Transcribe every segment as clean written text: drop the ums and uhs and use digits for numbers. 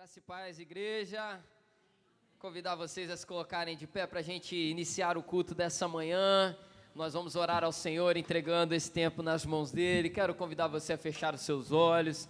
Graça e paz, igreja. Convidar vocês a se colocarem de pé para a gente iniciar o culto dessa manhã. Nós vamos orar ao Senhor, entregando esse tempo nas mãos dEle. Quero convidar você a fechar os seus olhos,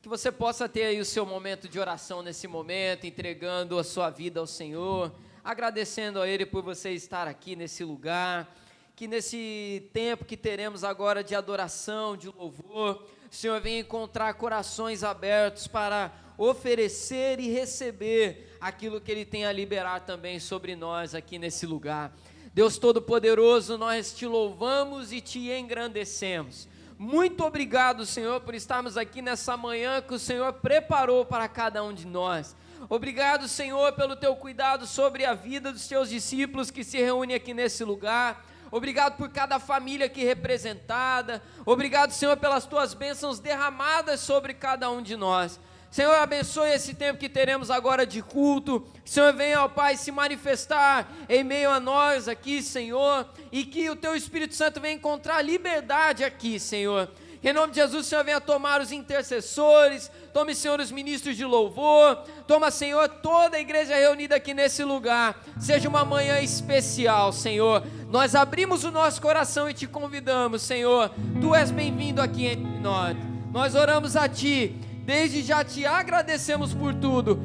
que você possa ter aí o seu momento de oração nesse momento, entregando a sua vida ao Senhor, agradecendo a Ele por você estar aqui nesse lugar, que nesse tempo que teremos agora de adoração, de louvor, o Senhor venha encontrar corações abertos para oferecer e receber aquilo que Ele tem a liberar também sobre nós aqui nesse lugar. Deus Todo-Poderoso, nós Te louvamos e Te engrandecemos. Muito obrigado, Senhor, por estarmos aqui nessa manhã que o Senhor preparou para cada um de nós. Obrigado, Senhor, pelo Teu cuidado sobre a vida dos Teus discípulos que se reúnem aqui nesse lugar. Obrigado por cada família aqui representada. Obrigado, Senhor, pelas Tuas bênçãos derramadas sobre cada um de nós. Senhor, abençoe esse tempo que teremos agora de culto. Que o Senhor venha, ó Pai, se manifestar em meio a nós aqui, Senhor, e que o Teu Espírito Santo venha encontrar liberdade aqui, Senhor. Que em nome de Jesus o Senhor venha tomar os intercessores, tome, Senhor, os ministros de louvor, toma, Senhor, toda a igreja reunida aqui nesse lugar. Seja uma manhã especial, Senhor. Nós abrimos o nosso coração e Te convidamos, Senhor. Tu és bem-vindo aqui entre nós. Nós oramos a Ti. Desde já Te agradecemos por tudo,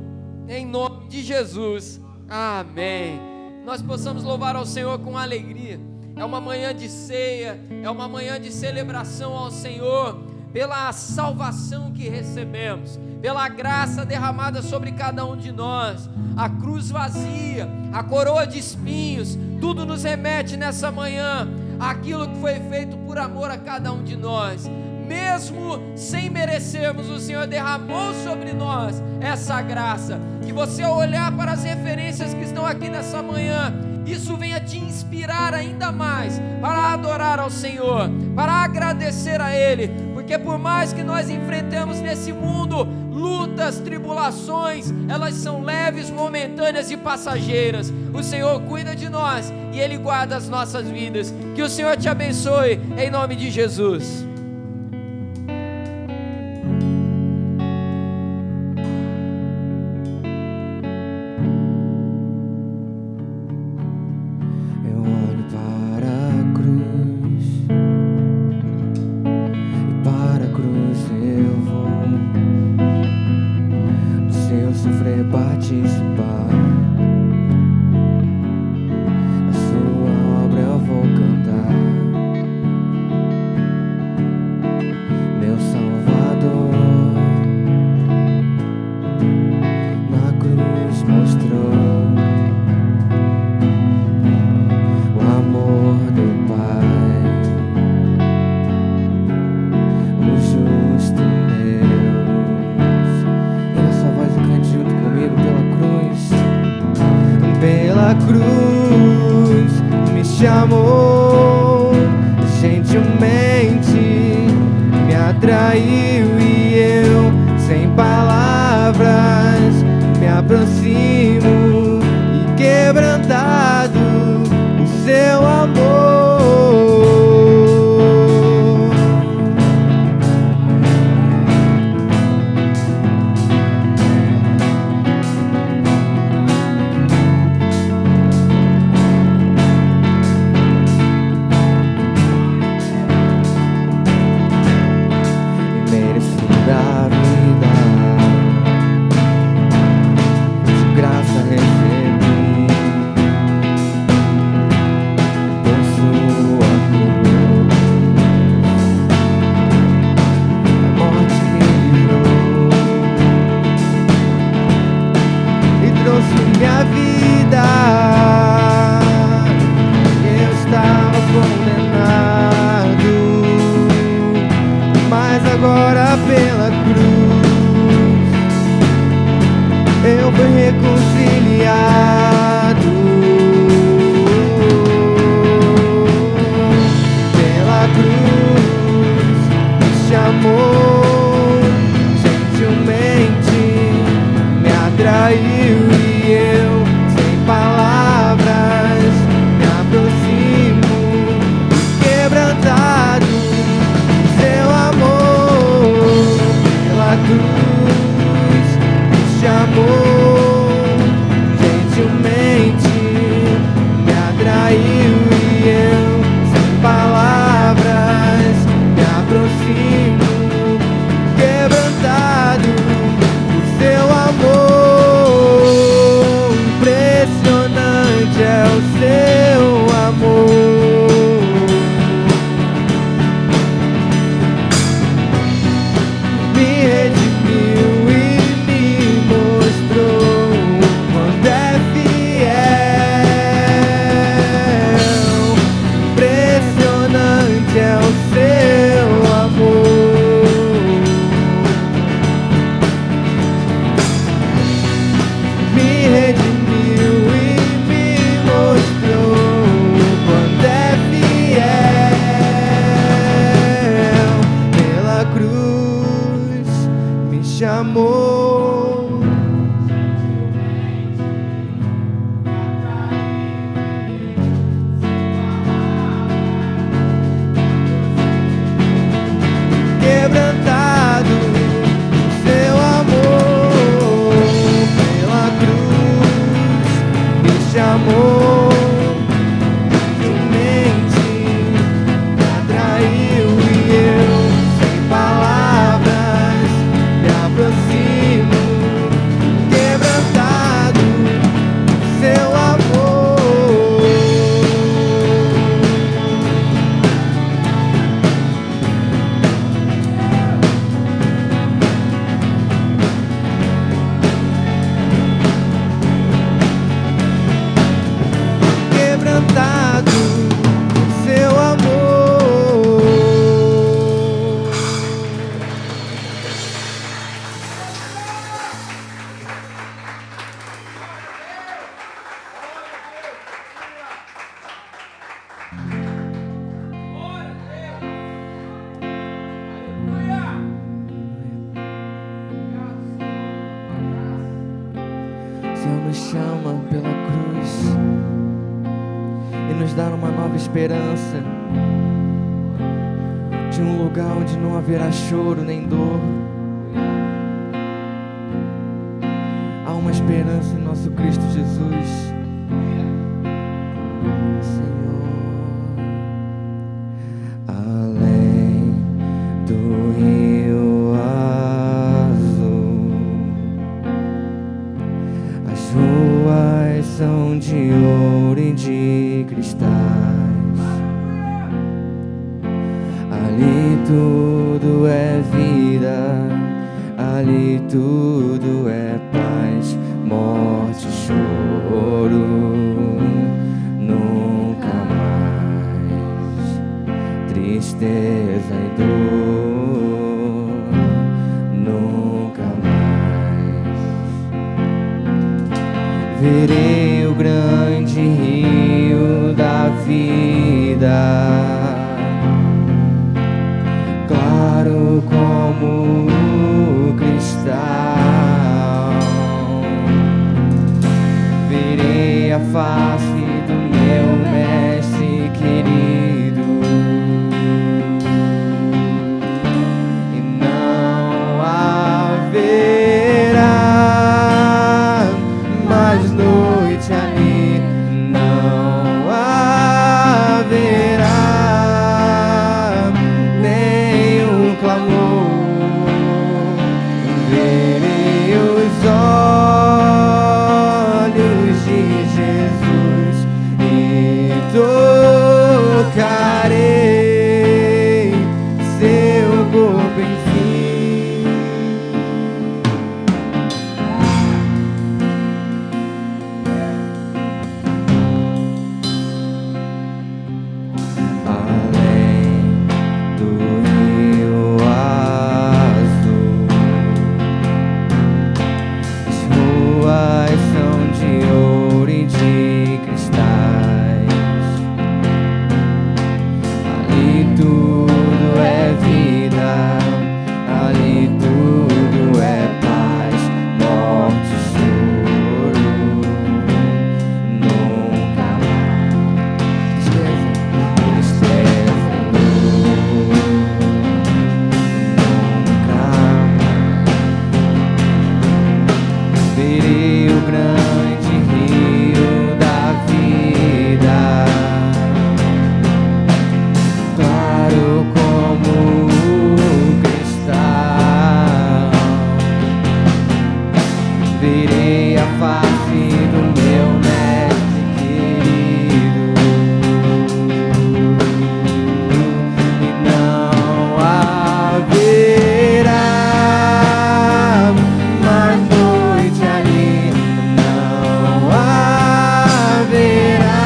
em nome de Jesus, amém. Nós possamos louvar ao Senhor com alegria. É uma manhã de ceia, é uma manhã de celebração ao Senhor, pela salvação que recebemos, pela graça derramada sobre cada um de nós, a cruz vazia, a coroa de espinhos, tudo nos remete nessa manhã àquilo que foi feito por amor a cada um de nós. Mesmo sem merecermos, o Senhor derramou sobre nós essa graça. Que você, ao olhar para as referências que estão aqui nessa manhã, isso venha te inspirar ainda mais para adorar ao Senhor, para agradecer a Ele, porque por mais que nós enfrentemos nesse mundo lutas, tribulações, elas são leves, momentâneas e passageiras. O Senhor cuida de nós e Ele guarda as nossas vidas. Que o Senhor te abençoe em nome de Jesus. Seu amor pela cruz chamou, gentilmente me atraiu e eu, sem palavras, me aproximo, quebrantado por seu amor. Impressionante é o seu amor. Me redimiu e me mostrou quanto é fiel. Impressionante é o seu amor. Me redimiu e me mostrou quanto é fiel. Pela cruz me chamou, quebrantado por seu amor. Pela cruz me chamou, gentilmente me atraiu e eu, sem palavras, me aproximo, quebrantado por seu amor. Quebrantado por seu amor. O Senhor nos chama pela cruz e nos dá uma nova esperança de um lugar onde não haverá choro nem dor. Há uma esperança em nosso Cristo Jesus. Senhor, além do rio azul, as ruas são de ouro e de cristais. Ali tudo é vida, ali tudo é paz, morte, choro, nunca mais, tristeza e dor, nunca mais. Verei o grande rio da vida, claro como o cristal. Verei a face do meu mestre querido e não haverá mais noite ali, não haverá grande rio da vida, claro como o cristal. Verei a face do meu mestre querido, e não haverá mais noite ali, não haverá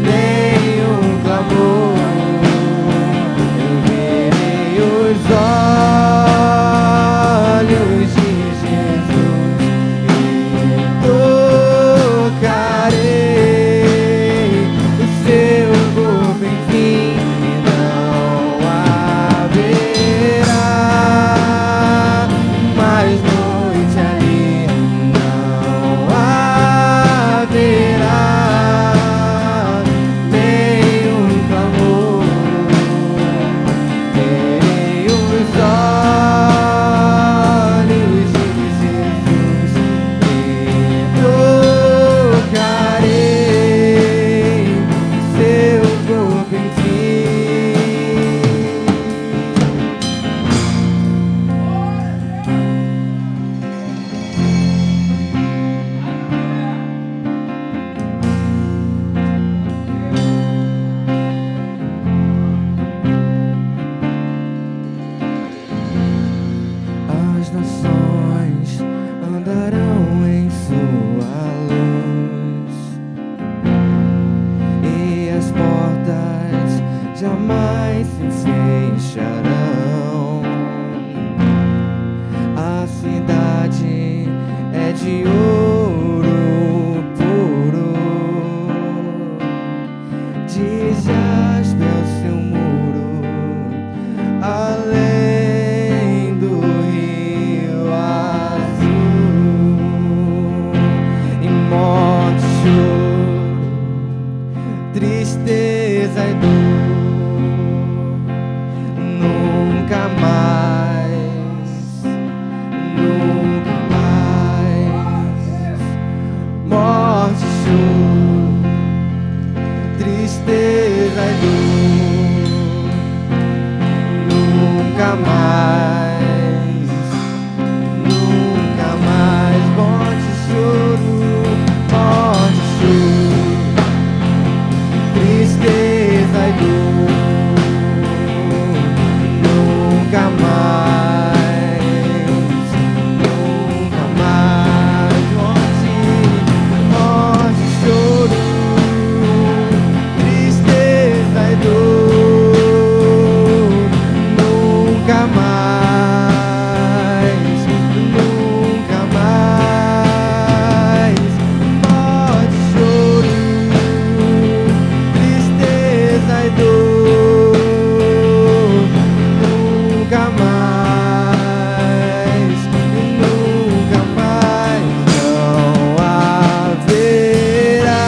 nenhum clamor. Eu verei os olhos de Jesus e tocarei o seu corpo, enfim, e não haverá mais noite ali, não haverá nenhum clamor. Verei os olhos de Jesus e tocarei seu corpo, enfim. As nações andarão em sua luz e as portas jamais se fecharão. A cidade é de ouro puro, de jaspe é o seu muro, além do rio azul. E morte, choro, tristeza e dor nunca mais, nunca mais. Morte, choro, tristeza e dor nunca mais, nunca mais. Morte, choro, tristeza e dor nunca mais, nunca mais. Morte, choro, tristeza e dor nunca mais, nunca mais. Morte, choro, tristeza e dor nunca mais, nunca mais. Não haverá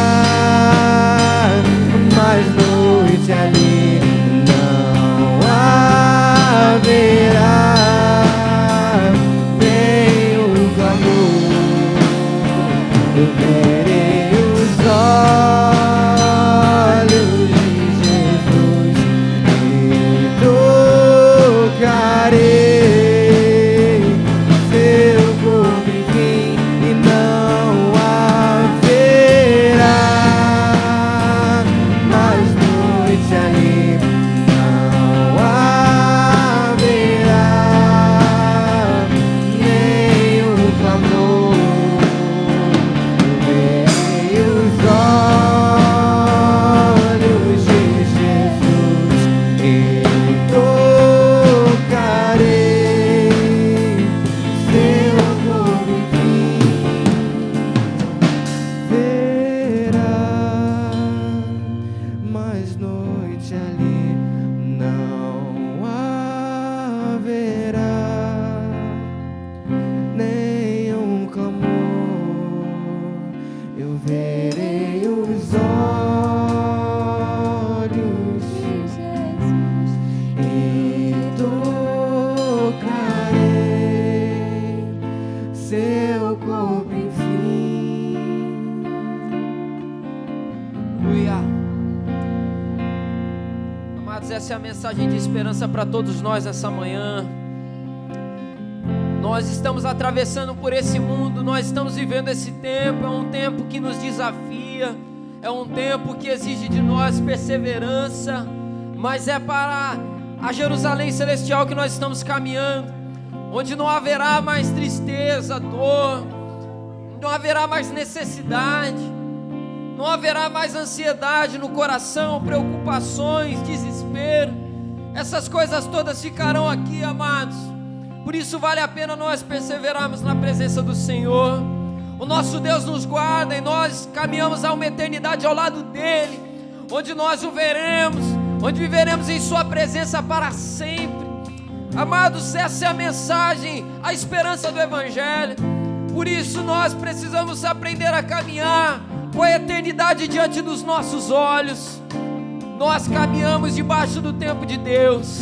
mais noite ali, não haverá nenhum clamor. Eu verei os olhos de Jesus e tocarei seu corpo, enfim, e não haverá mais noite ali, não haverá nenhum clamor. Eu seu corpo, enfim. Aleluia. Amados, essa é a mensagem de esperança para todos nós nessa manhã. Nós estamos atravessando por esse mundo, nós estamos vivendo esse tempo, é um tempo que nos desafia, é um tempo que exige de nós perseverança, mas é para a Jerusalém Celestial que nós estamos caminhando, onde não haverá mais tristeza, dor, não haverá mais necessidade, não haverá mais ansiedade no coração, preocupações, desespero, essas coisas todas ficarão aqui, amados. Por isso vale a pena nós perseverarmos na presença do Senhor. O nosso Deus nos guarda e nós caminhamos a uma eternidade ao lado dEle, onde nós o veremos, onde viveremos em Sua presença para sempre. Amados, essa é a mensagem, a esperança do Evangelho. Por isso nós precisamos aprender a caminhar com a eternidade diante dos nossos olhos. Nós caminhamos debaixo do tempo de Deus.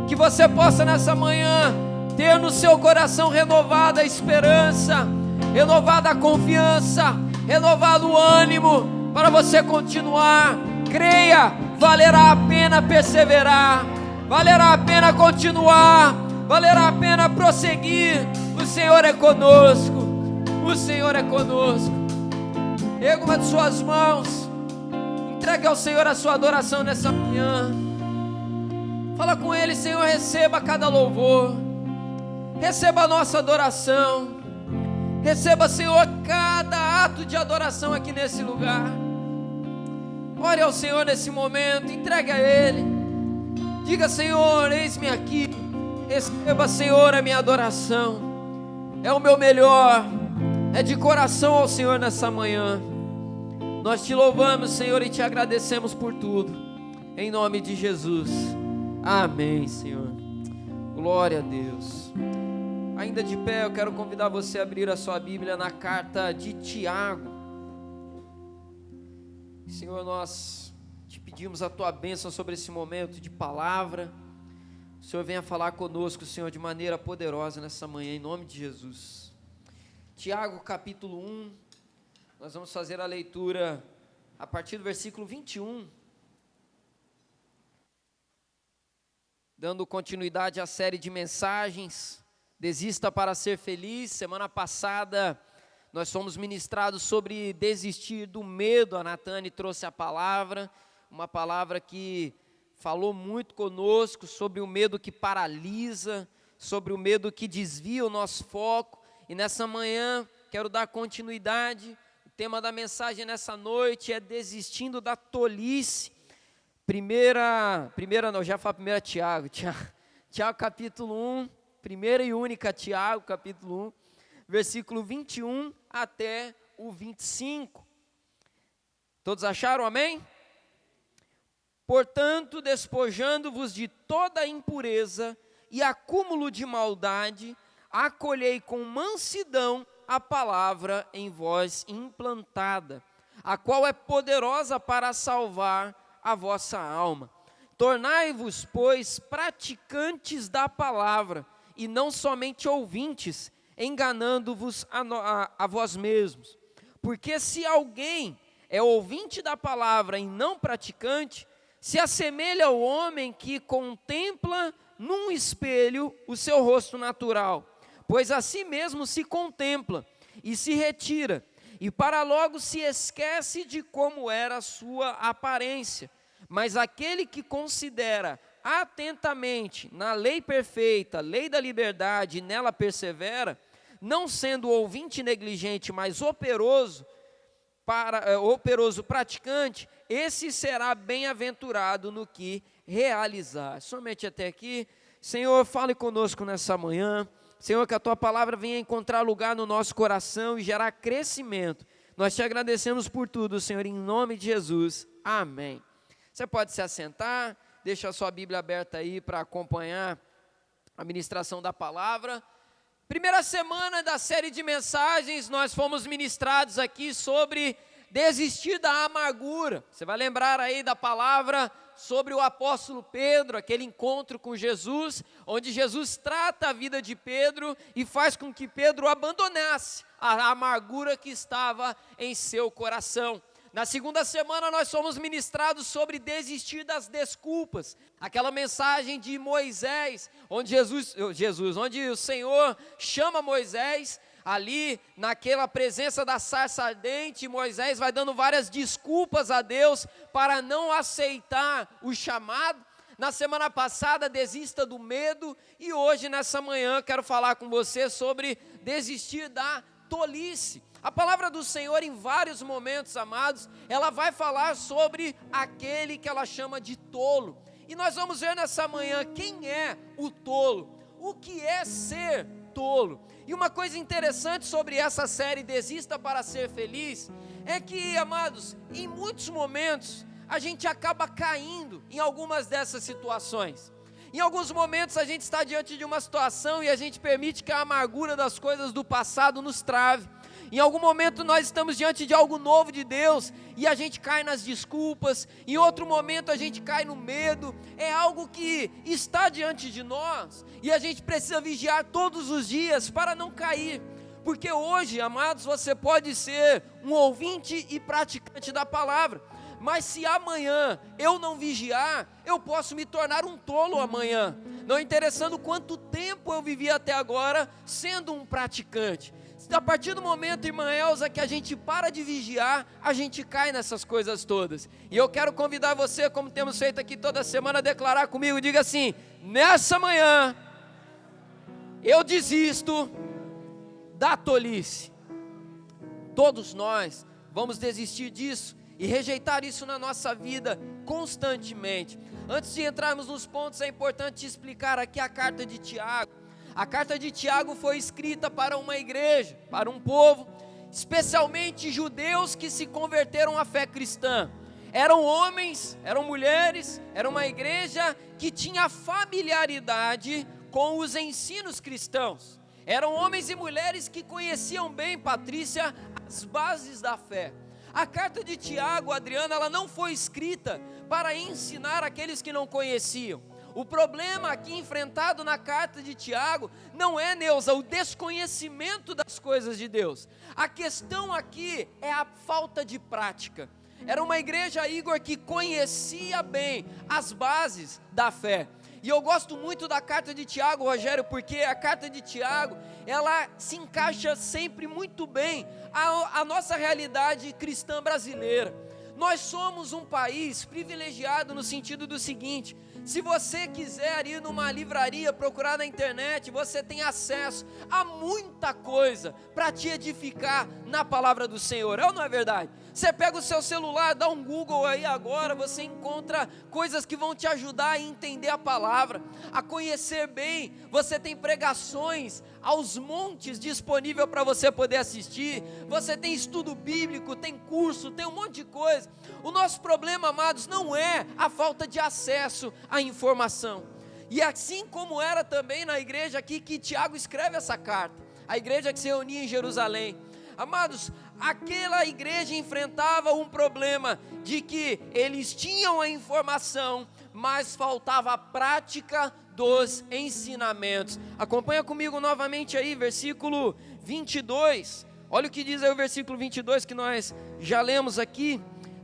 Que você possa nessa manhã ter no seu coração renovada a esperança, renovada a confiança, renovado o ânimo para você continuar. Creia, valerá a pena perseverar, valerá a pena continuar, valerá a pena prosseguir. O Senhor é conosco, o Senhor é conosco. Erga uma de suas mãos, entregue ao Senhor a sua adoração nessa manhã. Fala com Ele: Senhor, receba cada louvor, receba a nossa adoração, receba, Senhor, cada ato de adoração aqui nesse lugar. Ore ao Senhor nesse momento, entregue a Ele, diga: Senhor, eis-me aqui, receba, Senhor, a minha adoração, é o meu melhor, é de coração ao Senhor nessa manhã. Nós te louvamos, Senhor, e te agradecemos por tudo, em nome de Jesus. Amém, Senhor. Glória a Deus. Ainda de pé, eu quero convidar você a abrir a sua Bíblia na carta de Tiago. Senhor, nós te pedimos a tua bênção sobre esse momento de palavra. O Senhor venha falar conosco, Senhor, de maneira poderosa nessa manhã, em nome de Jesus. Tiago capítulo 1, nós vamos fazer a leitura a partir do versículo 21. Dando continuidade à série de mensagens, Desista para ser feliz. Semana passada nós fomos ministrados sobre desistir do medo. A Natane trouxe a palavra, uma palavra que falou muito conosco sobre o medo que paralisa, sobre o medo que desvia o nosso foco. E nessa manhã quero dar continuidade. O tema da mensagem nessa noite é desistindo da tolice. Primeira Tiago capítulo 1, primeira e única Tiago, capítulo 1, versículo 21 até o 25. Todos acharam, amém? Portanto, despojando-vos de toda impureza e acúmulo de maldade, acolhei com mansidão a palavra em vós implantada, a qual é poderosa para salvar a vossa alma. Tornai-vos, pois, praticantes da palavra, e não somente ouvintes, enganando-vos a vós mesmos. Porque se alguém é ouvinte da palavra e não praticante, se assemelha ao homem que contempla num espelho o seu rosto natural, pois a si mesmo se contempla e se retira, e para logo se esquece de como era a sua aparência. Mas aquele que considera atentamente na lei perfeita, lei da liberdade, e nela persevera, não sendo ouvinte negligente, mas operoso praticante, esse será bem-aventurado no que realizar. Somente até aqui. Senhor, fale conosco nessa manhã. Senhor, que a tua palavra venha encontrar lugar no nosso coração e gerar crescimento. Nós te agradecemos por tudo, Senhor, em nome de Jesus. Amém. Você pode se assentar, deixa a sua Bíblia aberta aí para acompanhar a ministração da palavra. Primeira semana da série de mensagens, nós fomos ministrados aqui sobre desistir da amargura. Você vai lembrar aí da palavra sobre o apóstolo Pedro, aquele encontro com Jesus, onde Jesus trata a vida de Pedro e faz com que Pedro abandonasse a amargura que estava em seu coração. Na segunda semana nós fomos ministrados sobre desistir das desculpas, aquela mensagem de Moisés, onde onde o Senhor chama Moisés, ali naquela presença da sarça ardente, Moisés vai dando várias desculpas a Deus para não aceitar o chamado. Na semana passada, desista do medo, e hoje nessa manhã quero falar com você sobre desistir da tolice. A palavra do Senhor em vários momentos, amados, ela vai falar sobre aquele que ela chama de tolo. E nós vamos ver nessa manhã quem é o tolo, o que é ser tolo. E uma coisa interessante sobre essa série Desista para Ser Feliz, é que, amados, em muitos momentos a gente acaba caindo em algumas dessas situações. Em alguns momentos a gente está diante de uma situação e a gente permite que a amargura das coisas do passado nos trave. Em algum momento nós estamos diante de algo novo de Deus e a gente cai nas desculpas. Em outro momento a gente cai no medo. É algo que está diante de nós e a gente precisa vigiar todos os dias para não cair. Porque hoje, amados, você pode ser um ouvinte e praticante da palavra, mas se amanhã eu não vigiar, eu posso me tornar um tolo amanhã, não interessando quanto tempo eu vivi até agora sendo um praticante. A partir do momento, irmã Elza, que a gente para de vigiar, a gente cai nessas coisas todas. E eu quero convidar você, como temos feito aqui toda semana, a declarar comigo. Diga assim: nessa manhã eu desisto da tolice. Todos nós vamos desistir disso e rejeitar isso na nossa vida constantemente. Antes de entrarmos nos pontos, é importante explicar aqui a carta de Tiago. A carta de Tiago foi escrita para uma igreja, para um povo, especialmente judeus que se converteram à fé cristã. Eram homens, eram mulheres, era uma igreja que tinha familiaridade com os ensinos cristãos. Eram homens e mulheres que conheciam bem, Patrícia, as bases da fé. A carta de Tiago, Adriana, ela não foi escrita para ensinar aqueles que não conheciam. O problema aqui enfrentado na carta de Tiago não é, Neuza, o desconhecimento das coisas de Deus. A questão aqui é a falta de prática. Era uma igreja, Igor, que conhecia bem as bases da fé. E eu gosto muito da carta de Tiago, Rogério, porque a carta de Tiago, ela se encaixa sempre muito bem à nossa realidade cristã brasileira. Nós somos um país privilegiado no sentido do seguinte: se você quiser ir numa livraria, procurar na internet, você tem acesso a muita coisa para te edificar na palavra do Senhor, é ou não é verdade? Você pega o seu celular, dá um Google aí agora, você encontra coisas que vão te ajudar a entender a palavra, a conhecer bem. Você tem pregações aos montes disponível para você poder assistir, você tem estudo bíblico, tem curso, tem um monte de coisa. O nosso problema, amados, não é a falta de acesso à informação. E assim como era também na igreja aqui que Tiago escreve essa carta, a igreja que se reunia em Jerusalém. Amados, aquela igreja enfrentava um problema de que eles tinham a informação, mas faltava a prática dos ensinamentos. Acompanha comigo novamente aí, versículo 22. Olha o que diz aí o versículo 22 que nós já lemos aqui.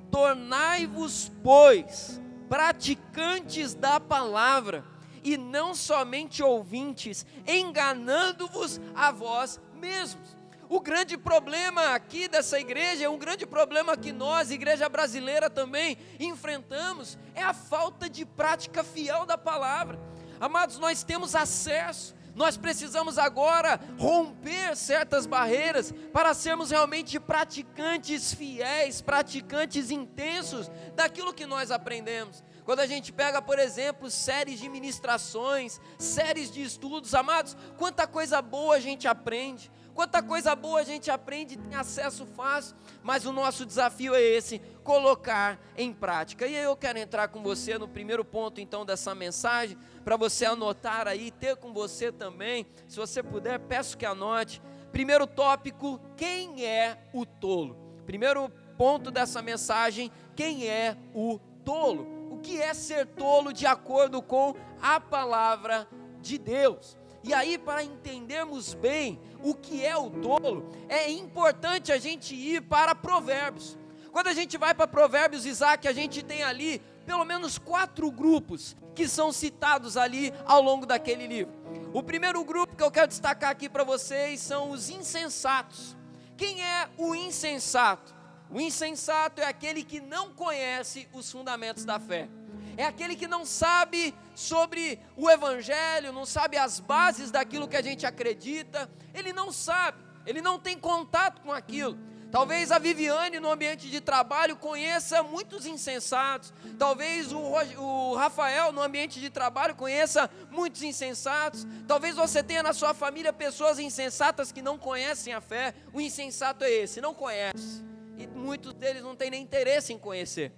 Tornai-vos, pois, praticantes da palavra, e não somente ouvintes, enganando-vos a vós mesmos. O grande problema aqui dessa igreja, é um grande problema que nós, igreja brasileira, também enfrentamos, é a falta de prática fiel da palavra. Amados, nós temos acesso, nós precisamos agora romper certas barreiras para sermos realmente praticantes fiéis, praticantes intensos daquilo que nós aprendemos. Quando a gente pega, por exemplo, séries de ministrações, séries de estudos, amados, quanta coisa boa a gente aprende. Quanta coisa boa a gente aprende, tem acesso fácil, mas o nosso desafio é esse, colocar em prática. E eu quero entrar com você no primeiro ponto então dessa mensagem, para você anotar aí, ter com você também, se você puder, peço que anote. Primeiro tópico, quem é o tolo? Primeiro ponto dessa mensagem: quem é o tolo? O que é ser tolo de acordo com a palavra de Deus? E aí, para entendermos bem o que é o tolo, é importante a gente ir para Provérbios. Quando a gente vai para Provérbios, Isaac, a gente tem ali pelo menos 4 grupos que são citados ali ao longo daquele livro. O primeiro grupo que eu quero destacar aqui para vocês são os insensatos. Quem é o insensato? O insensato é aquele que não conhece os fundamentos da fé. É aquele que não sabe sobre o evangelho, não sabe as bases daquilo que a gente acredita. Ele não sabe, ele não tem contato com aquilo. Talvez a Viviane no ambiente de trabalho conheça muitos insensatos. Talvez o Rafael no ambiente de trabalho conheça muitos insensatos. Talvez você tenha na sua família pessoas insensatas que não conhecem a fé. O insensato é esse, não conhece. E muitos deles não têm nem interesse em conhecer.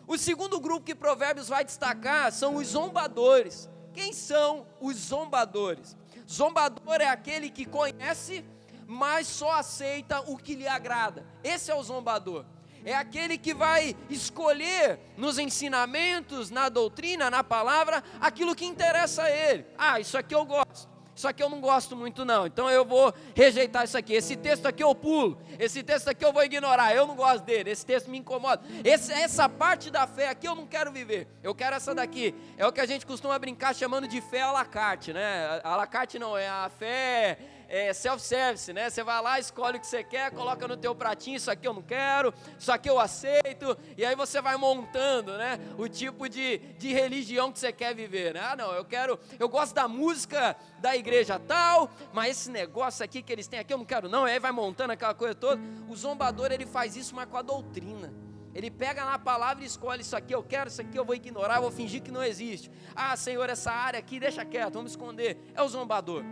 O segundo grupo que Provérbios vai destacar são os zombadores. Quem são os zombadores? Zombador é aquele que conhece, mas só aceita o que lhe agrada. Esse é o zombador. É aquele que vai escolher nos ensinamentos, na doutrina, na palavra, aquilo que interessa a ele. Ah, isso aqui eu gosto. Isso aqui eu não gosto muito não, então eu vou rejeitar isso aqui. Esse texto aqui eu pulo, esse texto aqui eu vou ignorar, eu não gosto dele, esse texto me incomoda. Essa parte da fé aqui eu não quero viver, eu quero essa daqui. É o que a gente costuma brincar chamando de fé à la carte, né? À la carte não, é a fé self-service, né? Você vai lá, escolhe o que você quer, coloca no teu pratinho: isso aqui eu não quero, isso aqui eu aceito. E aí você vai montando, né, o tipo de religião que você quer viver, né? Ah não, eu gosto da música da igreja tal, mas esse negócio aqui que eles têm aqui eu não quero não. E aí vai montando aquela coisa toda. O zombador, ele faz isso, mas com a doutrina. Ele pega na palavra e escolhe: isso aqui eu quero, isso aqui eu vou ignorar, vou fingir que não existe. Ah Senhor, essa área aqui deixa quieto, vamos esconder. É o zombador.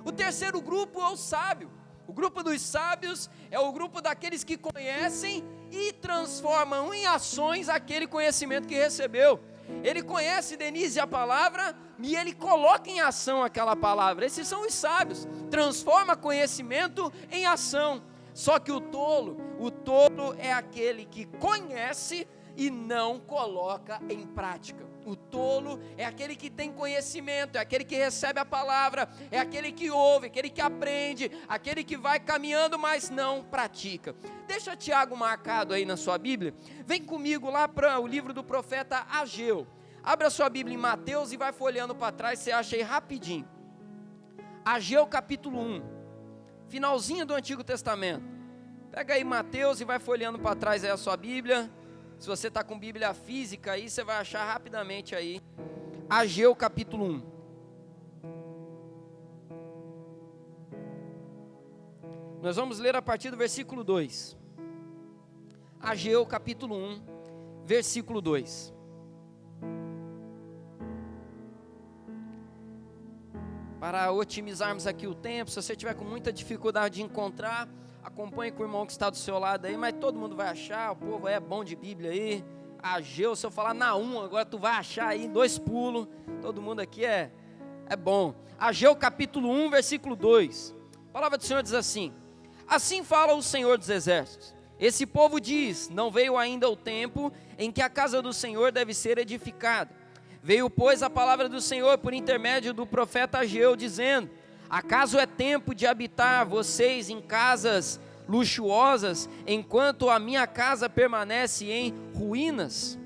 O terceiro grupo é o sábio. O grupo dos sábios é o grupo daqueles que conhecem e transformam em ações aquele conhecimento que recebeu. Ele conhece, Denise, a palavra, e ele coloca em ação aquela palavra. Esses são os sábios. Transforma conhecimento em ação. Só que o tolo é aquele que conhece e não coloca em prática. O tolo é aquele que tem conhecimento, é aquele que recebe a palavra, é aquele que ouve, aquele que aprende, aquele que vai caminhando, mas não pratica. Deixa Tiago marcado aí na sua Bíblia. Vem comigo lá para o livro do profeta Ageu. Abra a sua Bíblia em Mateus e vai folheando para trás, você acha aí rapidinho. Ageu capítulo 1, finalzinho do Antigo Testamento. Pega aí Mateus e vai folheando para trás aí a sua Bíblia. Se você está com Bíblia física aí, você vai achar rapidamente aí, Ageu capítulo 1. Nós vamos ler a partir do versículo 2. Ageu capítulo 1, versículo 2. Para otimizarmos aqui o tempo, se você tiver com muita dificuldade de encontrar, acompanhe com o irmão que está do seu lado aí, mas todo mundo vai achar, o povo é bom de Bíblia aí. Ageu, se eu falar Naum, agora tu vai achar aí em 2 pulos, todo mundo aqui é bom. Ageu capítulo 1, versículo 2, a palavra do Senhor diz assim: assim fala o Senhor dos Exércitos, esse povo diz, não veio ainda o tempo em que a casa do Senhor deve ser edificada. Veio, pois, a palavra do Senhor por intermédio do profeta Ageu, dizendo: acaso é tempo de habitar vocês em casas luxuosas, enquanto a minha casa permanece em ruínas?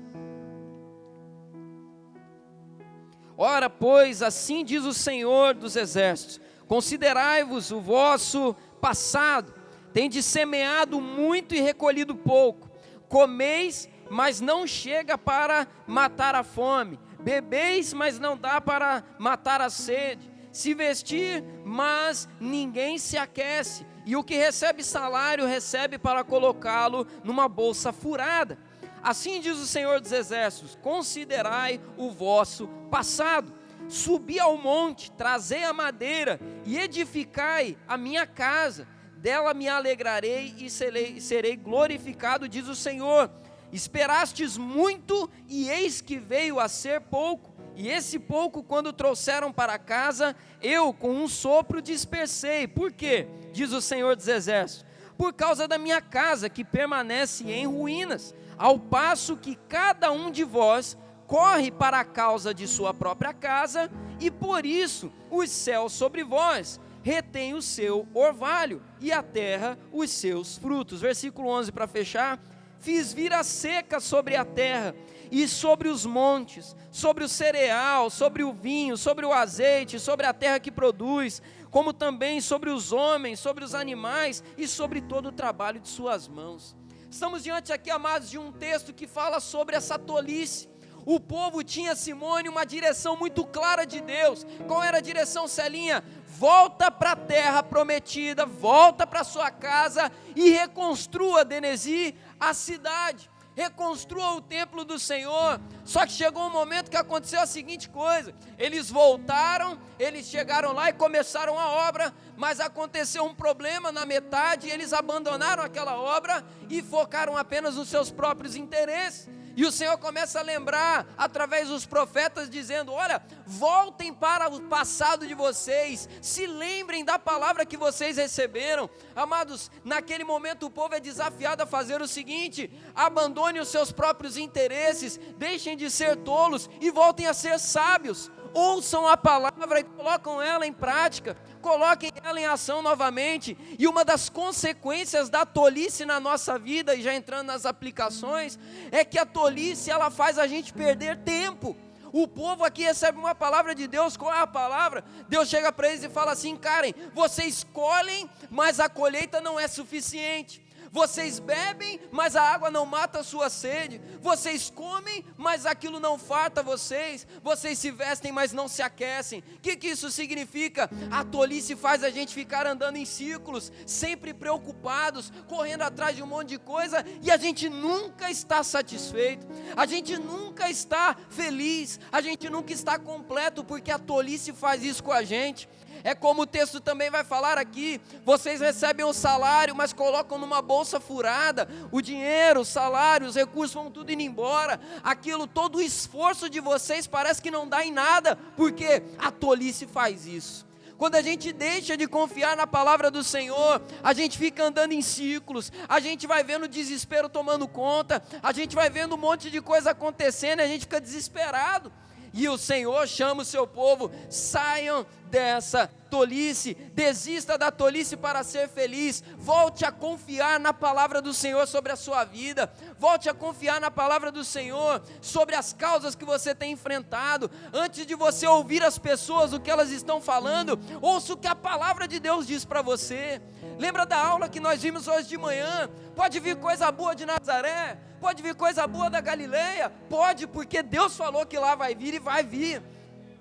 Ora, pois, assim diz o Senhor dos Exércitos: considerai-vos o vosso passado, tendes semeado muito e recolhido pouco, comeis, mas não chega para matar a fome, bebeis, mas não dá para matar a sede, se vestir, mas ninguém se aquece, e o que recebe salário, recebe para colocá-lo numa bolsa furada. Assim diz o Senhor dos Exércitos: considerai o vosso passado, subi ao monte, trazei a madeira, e edificai a minha casa, dela me alegrarei e serei glorificado, diz o Senhor. Esperastes muito, e eis que veio a ser pouco, e esse pouco, quando trouxeram para casa, eu com um sopro dispersei. Por quê? Diz o Senhor dos Exércitos: por causa da minha casa, que permanece em ruínas, ao passo que cada um de vós corre para a causa de sua própria casa, e por isso os céus sobre vós retêm o seu orvalho, e a terra os seus frutos. Versículo 11 para fechar. Fiz vir a seca sobre a terra, e sobre os montes, sobre o cereal, sobre o vinho, sobre o azeite, sobre a terra que produz, como também sobre os homens, sobre os animais, e sobre todo o trabalho de suas mãos. Estamos diante aqui, amados, de um texto que fala sobre essa tolice. O povo tinha, Simone, uma direção muito clara de Deus. Qual era a direção, Celinha? Volta para a terra prometida, volta para sua casa e reconstrua, Denesi, a cidade. Reconstrua o templo do Senhor. Só que chegou um momento que aconteceu a seguinte coisa: eles voltaram, eles chegaram lá e começaram a obra, mas aconteceu um problema na metade, eles abandonaram aquela obra e focaram apenas nos seus próprios interesses. E o Senhor começa a lembrar, através dos profetas, dizendo: olha, voltem para o passado de vocês, se lembrem da palavra que vocês receberam. Amados, naquele momento o povo é desafiado a fazer o seguinte: abandone os seus próprios interesses, deixem de ser tolos e voltem a ser sábios. Ouçam a palavra e colocam ela em prática, coloquem ela em ação novamente. E uma das consequências da tolice na nossa vida, e já entrando nas aplicações, é que a tolice, ela faz a gente perder tempo. O povo aqui recebe uma palavra de Deus. Qual é a palavra? Deus chega para eles e fala assim: Karen, vocês colhem, mas a colheita não é suficiente. Vocês bebem, mas a água não mata a sua sede. Vocês comem, mas aquilo não farta vocês. Vocês se vestem, mas não se aquecem. O que isso significa? A tolice faz a gente ficar andando em círculos, sempre preocupados, correndo atrás de um monte de coisa, e a gente nunca está satisfeito, a gente nunca está feliz, a gente nunca está completo, porque a tolice faz isso com a gente. É como o texto também vai falar aqui: vocês recebem o salário, mas colocam numa bolsa furada, o dinheiro, o salário, os recursos vão tudo indo embora, aquilo, todo o esforço de vocês parece que não dá em nada, porque a tolice faz isso. Quando a gente deixa de confiar na palavra do Senhor, a gente fica andando em círculos, a gente vai vendo o desespero tomando conta, a gente vai vendo um monte de coisa acontecendo e a gente fica desesperado. E o Senhor chama o seu povo: saiam dessa tolice, desista da tolice para ser feliz, volte a confiar na palavra do Senhor sobre a sua vida, volte a confiar na palavra do Senhor sobre as causas que você tem enfrentado. Antes de você ouvir as pessoas, o que elas estão falando, ouça o que a palavra de Deus diz para você. Lembra da aula que nós vimos hoje de manhã? Pode vir coisa boa de Nazaré, pode vir coisa boa da Galileia, pode, porque Deus falou que lá vai vir e vai vir.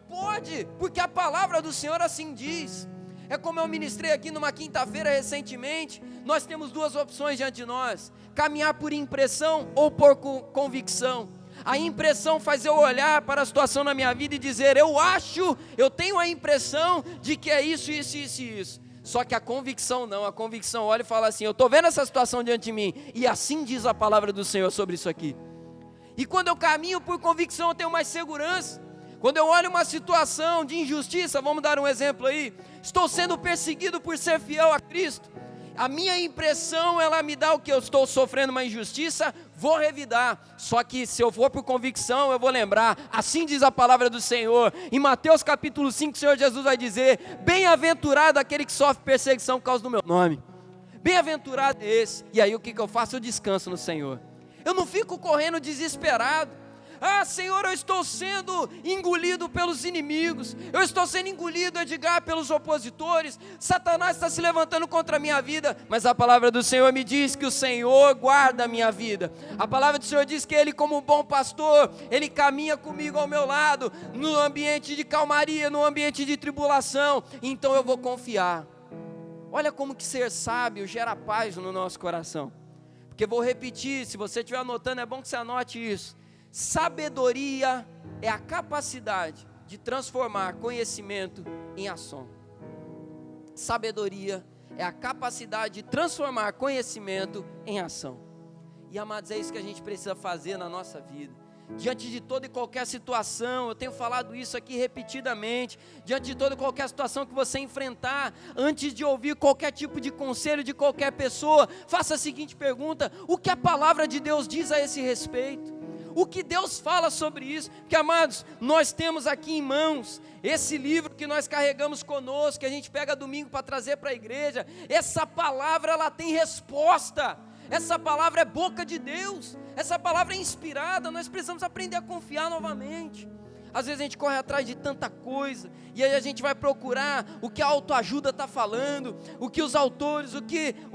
Pode, porque a palavra do Senhor assim diz. É como eu ministrei aqui numa quinta-feira recentemente. Nós temos duas opções diante de nós: caminhar por impressão ou por convicção. A impressão faz eu olhar para a situação na minha vida e dizer: eu tenho a impressão de que é isso, isso, isso e isso. Só que a convicção não, a convicção olha e fala assim: eu estou vendo essa situação diante de mim, e assim diz a palavra do Senhor sobre isso aqui. E quando eu caminho por convicção, eu tenho mais segurança. Quando eu olho uma situação de injustiça, vamos dar um exemplo aí: estou sendo perseguido por ser fiel a Cristo. A minha impressão, ela me dá o que? Eu estou sofrendo uma injustiça, vou revidar. Só que se eu for por convicção, eu vou lembrar: assim diz a palavra do Senhor. Em Mateus capítulo 5, o Senhor Jesus vai dizer: bem-aventurado aquele que sofre perseguição por causa do meu nome. Bem-aventurado é esse. E aí o que eu faço? Eu descanso no Senhor. Eu não fico correndo desesperado. Ah, Senhor, eu estou sendo engolido pelos inimigos, eu estou sendo engolido, Edgar, pelos opositores, Satanás está se levantando contra a minha vida, mas a palavra do Senhor me diz que o Senhor guarda a minha vida. A palavra do Senhor diz que Ele, como um bom pastor, Ele caminha comigo ao meu lado, no ambiente de calmaria, no ambiente de tribulação, então eu vou confiar. Olha como que ser sábio gera paz no nosso coração, porque vou repetir, se você estiver anotando, é bom que você anote isso: sabedoria é a capacidade de transformar conhecimento em ação. Sabedoria é a capacidade de transformar conhecimento em ação. E amados, é isso que a gente precisa fazer na nossa vida. diante de toda e qualquer situação, eu tenho falado isso aqui repetidamente, diante de toda e qualquer situação que você enfrentar, antes de ouvir qualquer tipo de conselho de qualquer pessoa, faça a seguinte pergunta: o que a palavra de Deus diz a esse respeito? O que Deus fala sobre isso? Porque, amados, nós temos aqui em mãos esse livro que nós carregamos conosco, que a gente pega domingo para trazer para a igreja. Essa palavra, ela tem resposta. Essa palavra é boca de Deus. Essa palavra é inspirada. Nós precisamos aprender a confiar novamente. Às vezes a gente corre atrás de tanta coisa, e aí a gente vai procurar o que a autoajuda está falando, o que os autores, o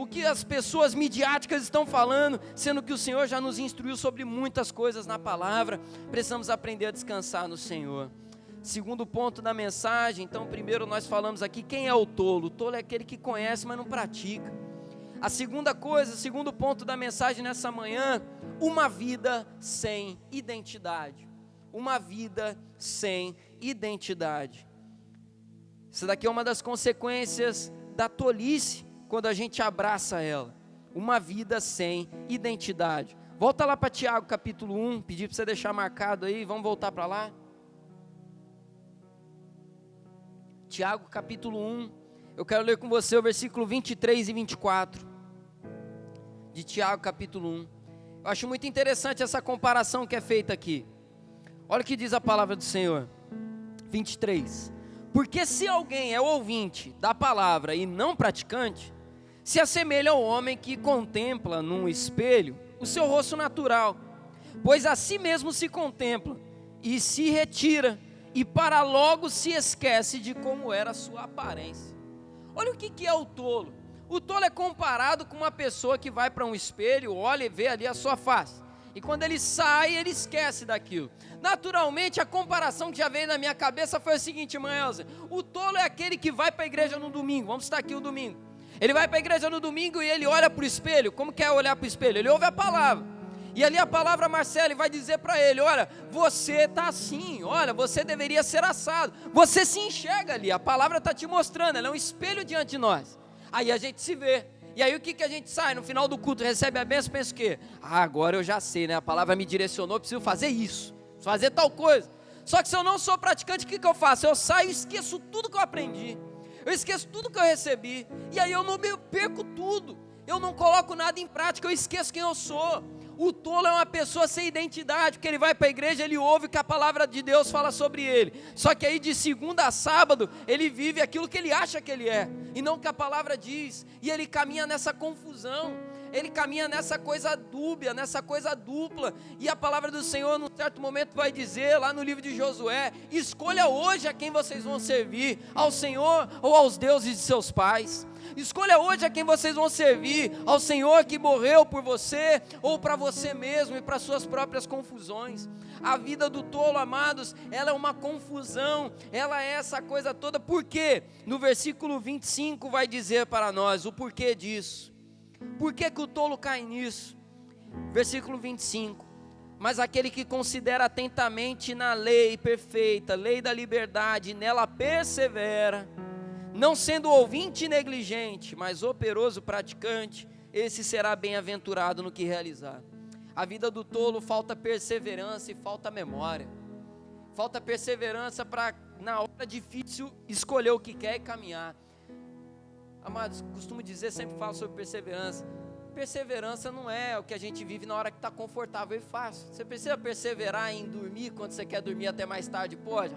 que as pessoas midiáticas estão falando, sendo que o Senhor já nos instruiu sobre muitas coisas na palavra. Precisamos aprender a descansar no Senhor. Segundo ponto da mensagem, então, primeiro nós falamos aqui, quem é o tolo? O tolo é aquele que conhece, mas não pratica. A segunda coisa, segundo ponto da mensagem nessa manhã, uma vida sem identidade. Uma vida sem identidade. Isso daqui é uma das consequências da tolice, quando a gente abraça ela. Uma vida sem identidade. Volta lá para Tiago capítulo 1, pedi para você deixar marcado aí, vamos voltar para lá. Tiago capítulo 1, eu quero ler com você o versículo 23 e 24. De Tiago capítulo 1. Eu acho muito interessante essa comparação que é feita aqui. Olha o que diz a palavra do Senhor, 23. Porque se alguém é ouvinte da palavra e não praticante, se assemelha ao homem que contempla num espelho o seu rosto natural, pois a si mesmo se contempla e se retira, e para logo se esquece de como era a sua aparência. Olha o que é o tolo. O tolo é comparado com uma pessoa que vai para um espelho, olha e vê ali a sua face. E quando ele sai, ele esquece daquilo. Naturalmente, a comparação que já veio na minha cabeça foi o seguinte, irmã Elza: o tolo é aquele que vai para a igreja no domingo. Vamos estar aqui o domingo. Ele vai para a igreja no domingo e ele olha para o espelho. Como que é olhar para o espelho? Ele ouve a palavra. E ali a palavra, Marcelo, vai dizer para ele: olha, você está assim, olha, você deveria ser assado. Você se enxerga ali, a palavra está te mostrando, ela é um espelho diante de nós. Aí a gente se vê. E aí o que a gente sai? No final do culto, recebe a bênção, pensa o quê? Agora eu já sei, né? A palavra me direcionou, preciso fazer isso, fazer tal coisa. Só que se eu não sou praticante, o que eu faço? Eu saio e esqueço tudo que eu aprendi. Eu esqueço tudo que eu recebi. E aí eu não perco tudo. Eu não coloco nada em prática, eu esqueço quem eu sou. O tolo é uma pessoa sem identidade, porque ele vai para a igreja, ele ouve que a palavra de Deus fala sobre ele. Só que aí de segunda a sábado, ele vive aquilo que ele acha que ele é, e não o que a palavra diz. E ele caminha nessa confusão, ele caminha nessa coisa dúbia, nessa coisa dupla. E a palavra do Senhor, num certo momento, vai dizer, lá no livro de Josué: escolha hoje a quem vocês vão servir, ao Senhor ou aos deuses de seus pais. Escolha hoje a quem vocês vão servir, ao Senhor que morreu por você, ou para você mesmo e para suas próprias confusões. A vida do tolo, amados, ela é uma confusão, ela é essa coisa toda. Por quê? No versículo 25 vai dizer para nós o porquê disso. Por que o tolo cai nisso? Versículo 25: mas aquele que considera atentamente na lei perfeita, lei da liberdade, e nela persevera, não sendo ouvinte negligente, mas operoso praticante, esse será bem-aventurado no que realizar. A vida do tolo falta perseverança e falta memória. Falta perseverança para, na hora difícil, escolher o que quer e caminhar. Amados, costumo dizer, sempre falo sobre perseverança. Perseverança não é o que a gente vive na hora que está confortável e fácil. Você precisa perseverar em dormir quando você quer dormir até mais tarde? Pode?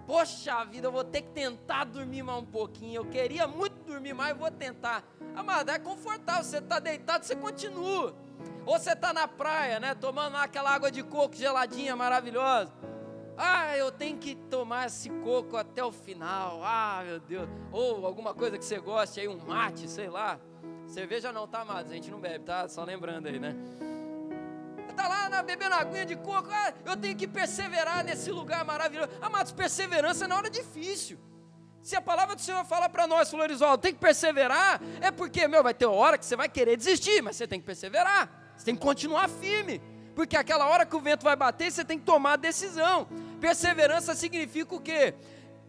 Poxa vida, eu vou ter que tentar dormir mais um pouquinho. Eu queria muito dormir mais, eu vou tentar. Amado, é confortável, você está deitado, você continua. Ou você está na praia, né, tomando aquela água de coco geladinha, maravilhosa. Eu tenho que tomar esse coco até o final. Meu Deus. Ou alguma coisa que você goste aí, um mate, sei lá. Cerveja não, tá, amados? A gente não bebe, tá? Só lembrando aí, né? Está lá bebendo aguinha de coco. Eu tenho que perseverar nesse lugar maravilhoso. Amados, perseverança é na hora difícil. Se a palavra do Senhor fala para nós, Floresval, tem que perseverar, é porque, vai ter hora que você vai querer desistir, mas você tem que perseverar, você tem que continuar firme, porque aquela hora que o vento vai bater, você tem que tomar a decisão. Perseverança significa o quê?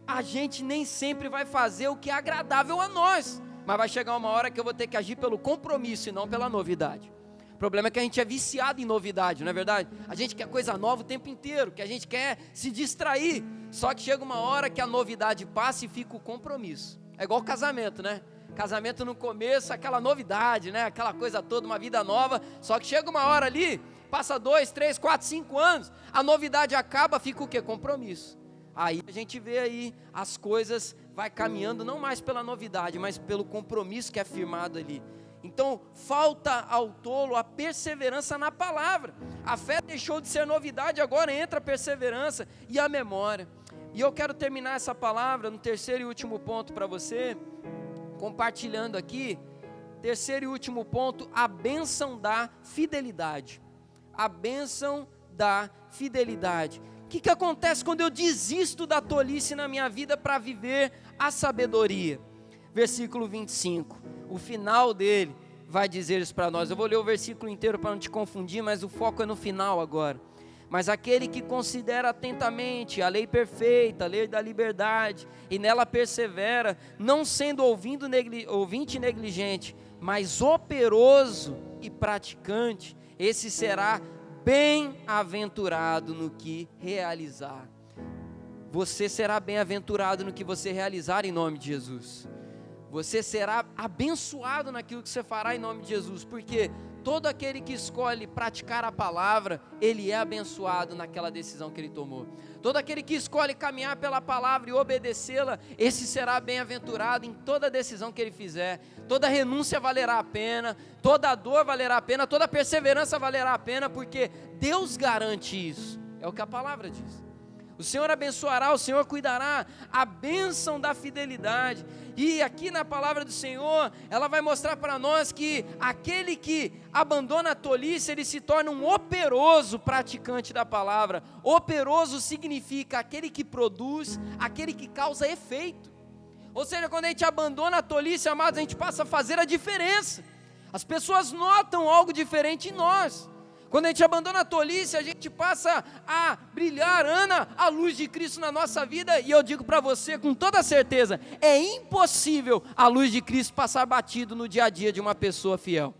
A gente nem sempre vai fazer o que é agradável a nós, mas vai chegar uma hora que eu vou ter que agir pelo compromisso e não pela novidade. O problema é que a gente é viciado em novidade, não é verdade? A gente quer coisa nova o tempo inteiro, que a gente quer se distrair. Só que chega uma hora que a novidade passa e fica o compromisso. É igual casamento, né? Casamento no começo, aquela novidade, né? Aquela coisa toda, uma vida nova. Só que chega uma hora ali, passa 2, 3, 4, 5 anos, a novidade acaba, fica o quê? Compromisso. Aí a gente vê aí as coisas vai caminhando não mais pela novidade, mas pelo compromisso que é firmado ali. Então, falta ao tolo a perseverança na palavra. A fé deixou de ser novidade, agora entra a perseverança e a memória. E eu quero terminar essa palavra no terceiro e último ponto para você, compartilhando aqui, terceiro e último ponto, a bênção da fidelidade. A bênção da fidelidade. O que acontece quando eu desisto da tolice na minha vida para viver a sabedoria? Versículo 25, o final dele vai dizer isso para nós. Eu vou ler o versículo inteiro para não te confundir, mas o foco é no final agora. Mas aquele que considera atentamente a lei perfeita, a lei da liberdade, e nela persevera, não sendo ouvinte negligente, mas operoso e praticante, esse será bem-aventurado no que realizar. Você será bem-aventurado no que você realizar em nome de Jesus. Você será abençoado naquilo que você fará em nome de Jesus, porque todo aquele que escolhe praticar a palavra, ele é abençoado naquela decisão que ele tomou. Todo aquele que escolhe caminhar pela palavra e obedecê-la, esse será bem-aventurado em toda decisão que ele fizer. Toda renúncia valerá a pena, toda dor valerá a pena, toda perseverança valerá a pena, porque Deus garante isso, é o que a palavra diz. O Senhor abençoará, o Senhor cuidará, a bênção da fidelidade. E aqui na palavra do Senhor, ela vai mostrar para nós que aquele que abandona a tolice, ele se torna um operoso praticante da palavra. Operoso significa aquele que produz, aquele que causa efeito. Ou seja, quando a gente abandona a tolice, amados, a gente passa a fazer a diferença. As pessoas notam algo diferente em nós. Quando a gente abandona a tolice, a gente passa a brilhar, a luz de Cristo na nossa vida. E eu digo para você com toda certeza, é impossível a luz de Cristo passar batido no dia a dia de uma pessoa fiel.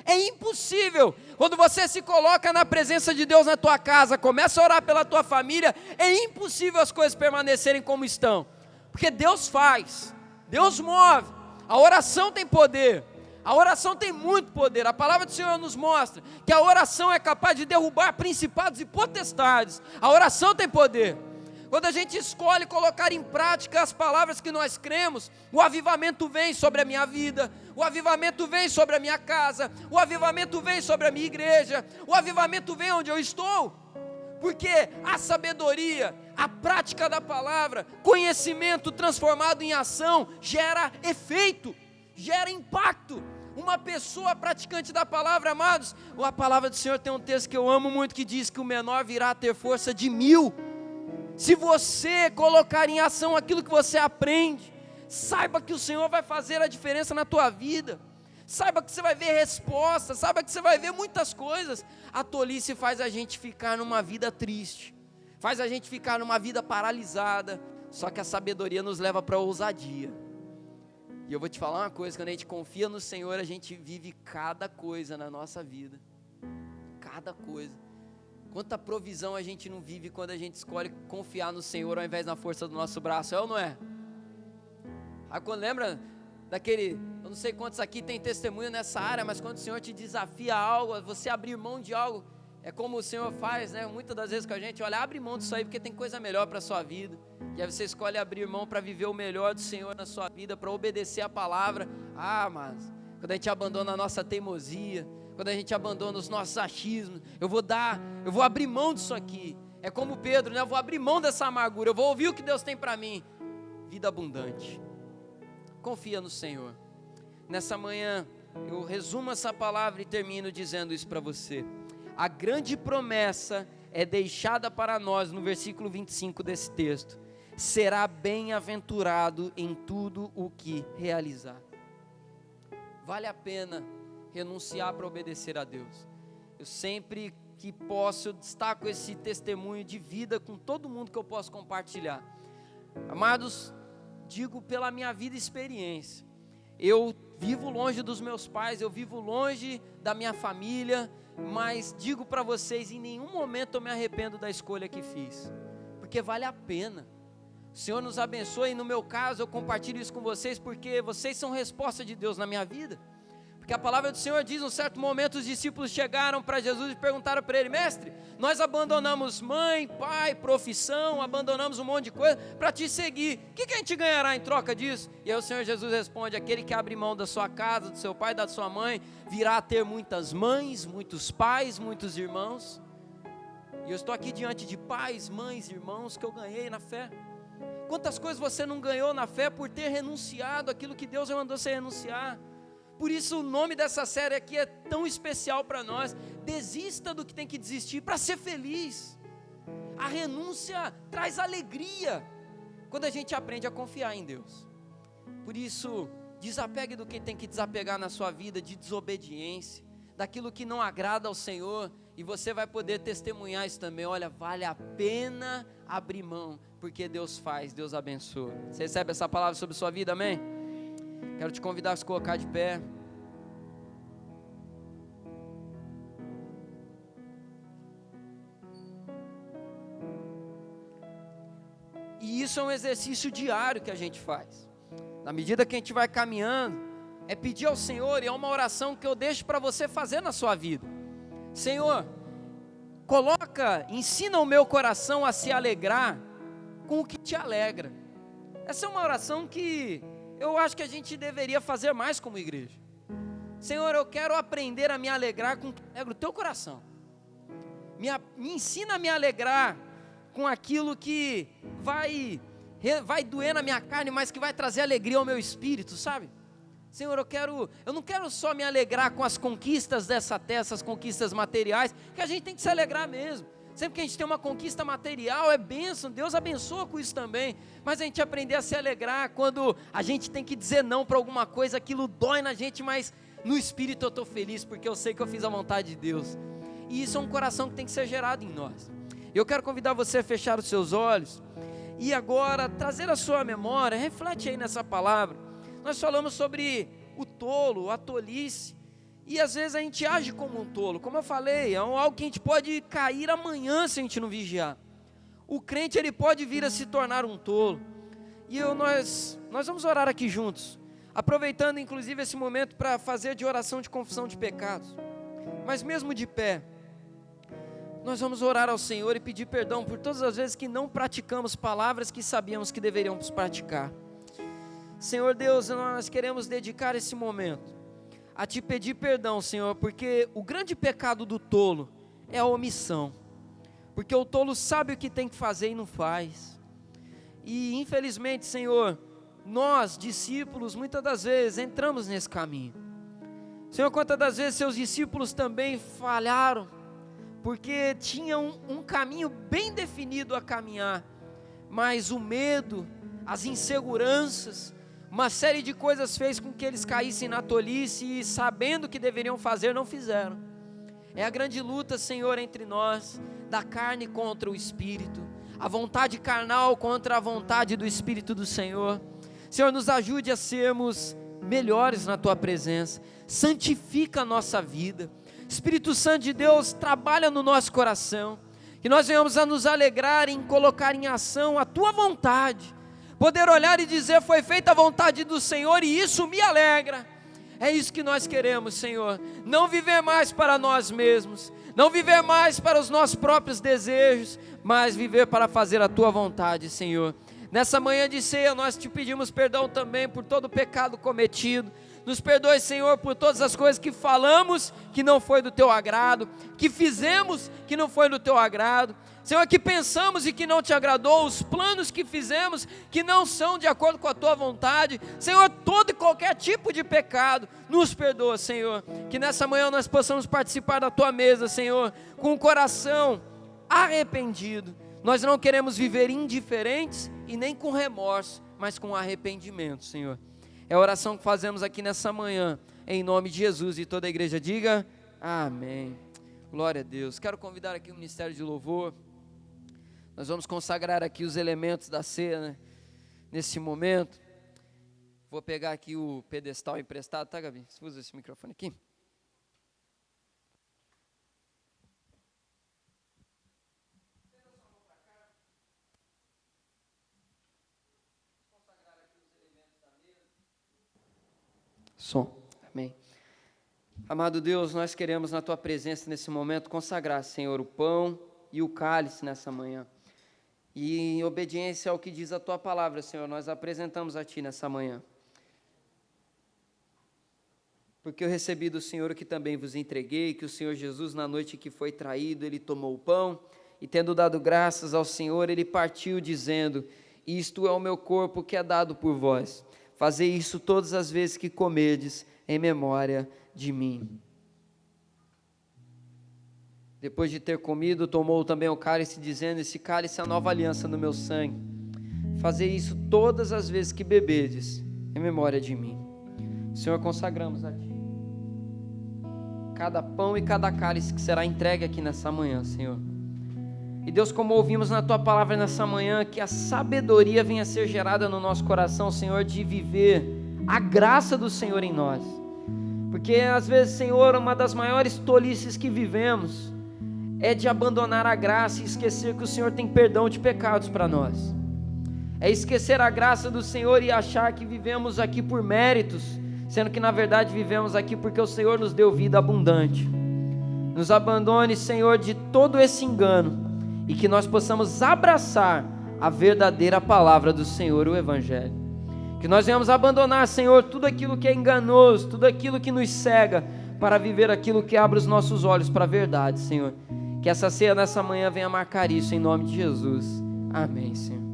É impossível. Quando você se coloca na presença de Deus na tua casa, começa a orar pela tua família, é impossível as coisas permanecerem como estão. Porque Deus faz, Deus move, a oração tem poder. A oração tem muito poder. A palavra do Senhor nos mostra que a oração é capaz de derrubar principados e potestades. A oração tem poder. Quando a gente escolhe colocar em prática as palavras que nós cremos, o avivamento vem sobre a minha vida, o avivamento vem sobre a minha casa, o avivamento vem sobre a minha igreja, o avivamento vem onde eu estou. Porque a sabedoria, a prática da palavra, conhecimento transformado em ação, gera efeito, gera impacto. Uma pessoa praticante da palavra, amados, a palavra do Senhor tem um texto que eu amo muito, que diz que o menor virá a ter força de 1000. Se você colocar em ação aquilo que você aprende, saiba que o Senhor vai fazer a diferença na tua vida. Saiba que você vai ver respostas, saiba que você vai ver muitas coisas. A tolice faz a gente ficar numa vida triste, faz a gente ficar numa vida paralisada. Só que a sabedoria nos leva para a ousadia. E eu vou te falar uma coisa, quando a gente confia no Senhor, a gente vive cada coisa na nossa vida. Cada coisa. Quanta provisão a gente não vive quando a gente escolhe confiar no Senhor ao invés na força do nosso braço, é ou não é? Aí quando lembra daquele, eu não sei quantos aqui tem testemunho nessa área, mas quando o Senhor te desafia a algo, você abrir mão de algo, é como o Senhor faz, né? Muitas das vezes com a gente, olha, abre mão disso aí porque tem coisa melhor para a sua vida. E aí você escolhe abrir mão para viver o melhor do Senhor na sua vida, para obedecer a palavra. Mas quando a gente abandona a nossa teimosia, quando a gente abandona os nossos achismos, eu vou abrir mão disso aqui. É como Pedro, né? Eu vou abrir mão dessa amargura, eu vou ouvir o que Deus tem para mim. Vida abundante. Confia no Senhor. Nessa manhã, eu resumo essa palavra e termino dizendo isso para você. A grande promessa é deixada para nós no versículo 25 desse texto. Será bem-aventurado em tudo o que realizar. Vale a pena renunciar para obedecer a Deus. Eu sempre que posso, eu destaco esse testemunho de vida com todo mundo que eu posso compartilhar. Amados, digo pela minha vida e experiência, eu vivo longe dos meus pais, eu vivo longe da minha família, mas digo para vocês, em nenhum momento eu me arrependo da escolha que fiz, porque vale a pena. O Senhor nos abençoe, e no meu caso eu compartilho isso com vocês, porque vocês são resposta de Deus na minha vida. Porque a palavra do Senhor diz, num certo momento os discípulos chegaram para Jesus e perguntaram para ele: mestre, nós abandonamos mãe, pai, profissão, abandonamos um monte de coisa para te seguir, o que a gente ganhará em troca disso? E aí o Senhor Jesus responde: aquele que abre mão da sua casa, do seu pai, da sua mãe, virá a ter muitas mães, muitos pais, muitos irmãos. E eu estou aqui diante de pais, mães, irmãos que eu ganhei na fé. Quantas coisas você não ganhou na fé por ter renunciado àquilo que Deus mandou você renunciar? Por isso o nome dessa série aqui é tão especial para nós. Desista do que tem que desistir para ser feliz. A renúncia traz alegria quando a gente aprende a confiar em Deus. Por isso, desapegue do que tem que desapegar na sua vida, de desobediência, daquilo que não agrada ao Senhor, e você vai poder testemunhar isso também. Olha, vale a pena abrir mão, porque Deus faz, Deus abençoa. Você recebe essa palavra sobre a sua vida, amém? Quero te convidar a se colocar de pé. E isso é um exercício diário que a gente faz. Na medida que a gente vai caminhando, é pedir ao Senhor, e é uma oração que eu deixo para você fazer na sua vida. Senhor, ensina o meu coração a se alegrar com o que te alegra. Essa é uma oração que eu acho que a gente deveria fazer mais como igreja. Senhor, eu quero aprender a me alegrar com o que alegra o teu coração. Me ensina a me alegrar com aquilo que vai doer na minha carne, mas que vai trazer alegria ao meu espírito, sabe? Senhor, eu não quero só me alegrar com as conquistas dessa terra, essas conquistas materiais, que a gente tem que se alegrar mesmo. Sempre que a gente tem uma conquista material, é bênção, Deus abençoa com isso também. Mas a gente aprender a se alegrar quando a gente tem que dizer não para alguma coisa, aquilo dói na gente, mas no espírito eu estou feliz, porque eu sei que eu fiz a vontade de Deus. E isso é um coração que tem que ser gerado em nós. Eu quero convidar você a fechar os seus olhos, e agora trazer a sua memória, reflete aí nessa palavra. Nós falamos sobre o tolo, a tolice, e às vezes a gente age como um tolo. Como eu falei, é algo que a gente pode cair amanhã se a gente não vigiar. O crente, ele pode vir a se tornar um tolo. E nós vamos orar aqui juntos, aproveitando inclusive esse momento para fazer de oração de confissão de pecados. Mas mesmo de pé, nós vamos orar ao Senhor e pedir perdão por todas as vezes que não praticamos palavras que sabíamos que deveríamos praticar. Senhor Deus, nós queremos dedicar esse momento a te pedir perdão, Senhor, porque o grande pecado do tolo é a omissão, porque o tolo sabe o que tem que fazer e não faz. E infelizmente, Senhor, nós, discípulos, muitas das vezes entramos nesse caminho. Senhor, quantas das vezes seus discípulos também falharam, porque tinham um caminho bem definido a caminhar, mas o medo, as inseguranças, uma série de coisas fez com que eles caíssem na tolice, e sabendo o que deveriam fazer, não fizeram. É a grande luta, Senhor, entre nós, da carne contra o Espírito, a vontade carnal contra a vontade do Espírito do Senhor. Senhor, nos ajude a sermos melhores na Tua presença, santifica a nossa vida. Espírito Santo de Deus, trabalha no nosso coração, que nós venhamos a nos alegrar em colocar em ação a Tua vontade, poder olhar e dizer: foi feita a vontade do Senhor e isso me alegra. É isso que nós queremos, Senhor, não viver mais para nós mesmos, não viver mais para os nossos próprios desejos, mas viver para fazer a Tua vontade, Senhor. Nessa manhã de ceia nós te pedimos perdão também por todo o pecado cometido. Nos perdoe, Senhor, por todas as coisas que falamos que não foi do Teu agrado, que fizemos que não foi do Teu agrado, Senhor, que pensamos e que não Te agradou, os planos que fizemos que não são de acordo com a Tua vontade. Senhor, todo e qualquer tipo de pecado, nos perdoa, Senhor, que nessa manhã nós possamos participar da Tua mesa, Senhor, com o coração arrependido. Nós não queremos viver indiferentes e nem com remorso, mas com arrependimento, Senhor. É a oração que fazemos aqui nessa manhã, em nome de Jesus, e toda a igreja diga amém. Glória a Deus. Quero convidar aqui o Ministério de Louvor. Nós vamos consagrar aqui os elementos da ceia, né, nesse momento. Vou pegar aqui o pedestal emprestado, tá, Gabi? Você usa esse microfone aqui? Som. Amém. Amado Deus, nós queremos na Tua presença nesse momento consagrar, Senhor, o pão e o cálice nessa manhã. E em obediência ao que diz a Tua palavra, Senhor, nós apresentamos a Ti nessa manhã. Porque eu recebi do Senhor o que também vos entreguei, que o Senhor Jesus, na noite que foi traído, Ele tomou o pão, e tendo dado graças ao Senhor, Ele partiu dizendo: isto é o meu corpo que é dado por vós. Fazei isso todas as vezes que comerdes, em memória de mim. Depois de ter comido, tomou também o cálice, dizendo: esse cálice é a nova aliança no meu sangue. Fazei isso todas as vezes que bebedes, em memória de mim. Senhor, consagramos a Ti cada pão e cada cálice que será entregue aqui nessa manhã, Senhor. E Deus, como ouvimos na Tua palavra nessa manhã, que a sabedoria venha a ser gerada no nosso coração, Senhor, de viver a graça do Senhor em nós. Porque às vezes, Senhor, uma das maiores tolices que vivemos é de abandonar a graça e esquecer que o Senhor tem perdão de pecados para nós. É esquecer a graça do Senhor e achar que vivemos aqui por méritos, sendo que na verdade vivemos aqui porque o Senhor nos deu vida abundante. Nos abandone, Senhor, de todo esse engano, e que nós possamos abraçar a verdadeira palavra do Senhor, o Evangelho. Que nós venhamos abandonar, Senhor, tudo aquilo que é enganoso, tudo aquilo que nos cega, para viver aquilo que abre os nossos olhos para a verdade, Senhor. Que essa ceia nessa manhã venha marcar isso, em nome de Jesus. Amém, Senhor.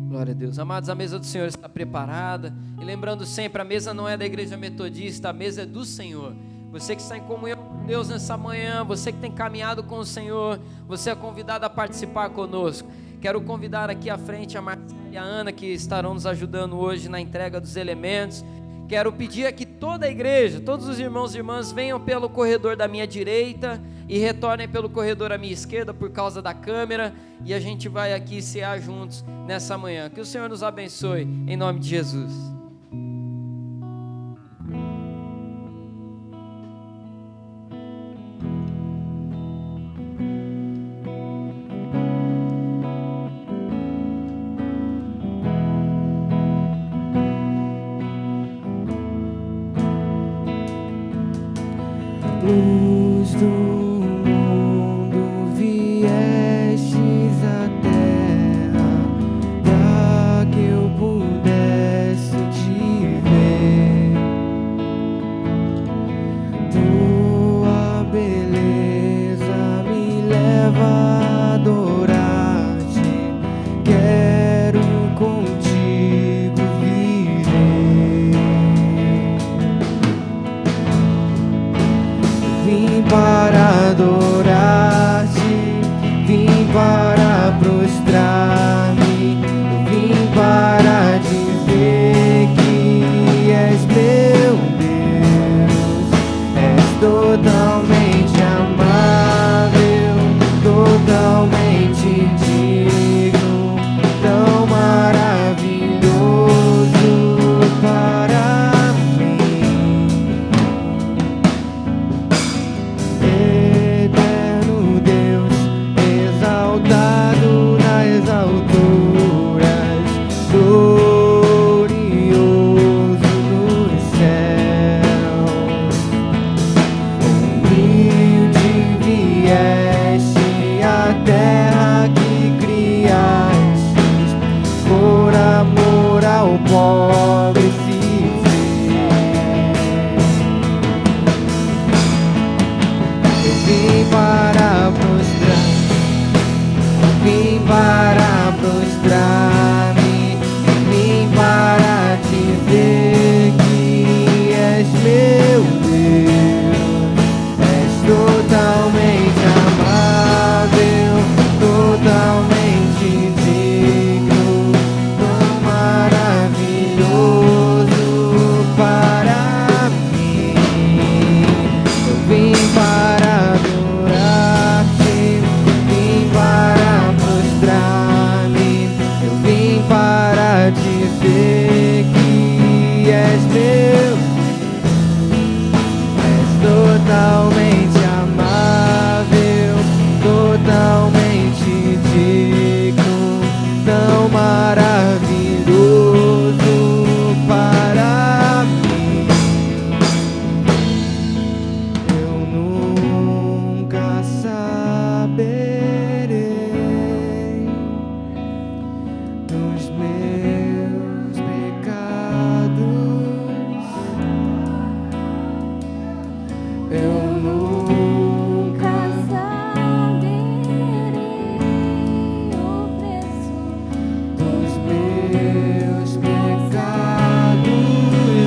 Glória a Deus. Amados, a mesa do Senhor está preparada. E lembrando sempre, a mesa não é da igreja metodista, a mesa é do Senhor. Você que está em comunhão com Deus nessa manhã, você que tem caminhado com o Senhor, você é convidado a participar conosco. Quero convidar aqui à frente a Marcela e a Ana, que estarão nos ajudando hoje na entrega dos elementos. Quero pedir aqui toda a igreja, todos os irmãos e irmãs, venham pelo corredor da minha direita e retornem pelo corredor à minha esquerda por causa da câmera, e a gente vai aqui cear juntos nessa manhã. Que o Senhor nos abençoe, em nome de Jesus. Luz do mundo, viestes à terra, para que eu pudesse te ver. Tua beleza me leva a adorar-te, quero contigo viver. Vim para adorar-te, vim para prostrar-me, vim para dizer que és meu Deus, és totalmente amável, totalmente digno, tão maravilhoso para mim. Eterno Deus, exaltado nas alturas, glorioso nos céus. Humilde vieste à terra que criastes, por amor ao pobre se fez. Eu vim para prostrar, vim para prostrar-me, vim para dizer que és meu Deus, és totalmente amável, totalmente digno, tão maravilhoso para mim. Eu vim para adorar. mostrar-me, eu vim para dizer que és meu, és totalmente amável, totalmente digno, tão maravilhoso para mim. Eu nunca saberei dos meus pecados. Eu nunca saberei o preço dos meus pecados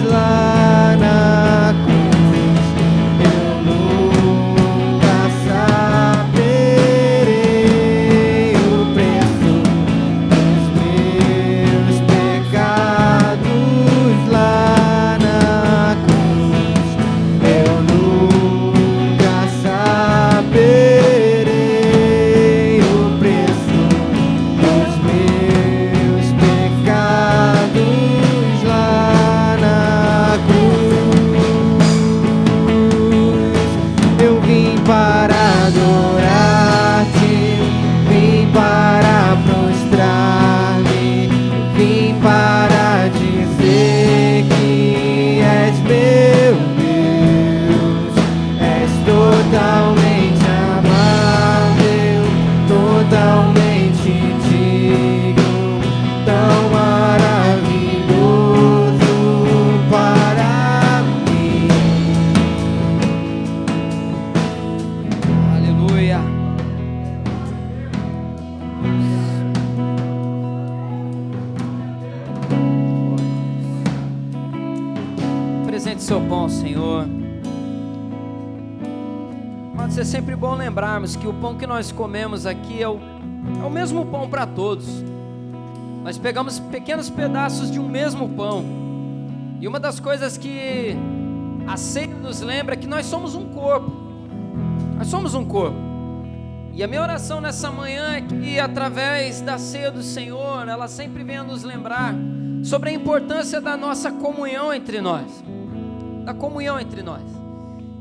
lá na cruz. Eu nunca saberei o preço dos meus pecados lá na cruz. Eu nunca saberei o preço dos meus pecados lá na cruz. Eu vim para adorar-te, vim para prostrar-me, vim para dizer que és meu Deus, és totalmente amável, totalmente digno, tão maravilhoso para mim. Aleluia. Presente seu pão, Senhor. Pode ser sempre bom lembrarmos que o pão que nós comemos aqui é o mesmo pão para todos. Nós pegamos pequenos pedaços de um mesmo pão. E uma das coisas que a ceia nos lembra é que nós somos um corpo. Nós somos um corpo. E a minha oração nessa manhã é que, através da ceia do Senhor, ela sempre venha nos lembrar sobre a importância da nossa comunhão entre nós. Da comunhão entre nós.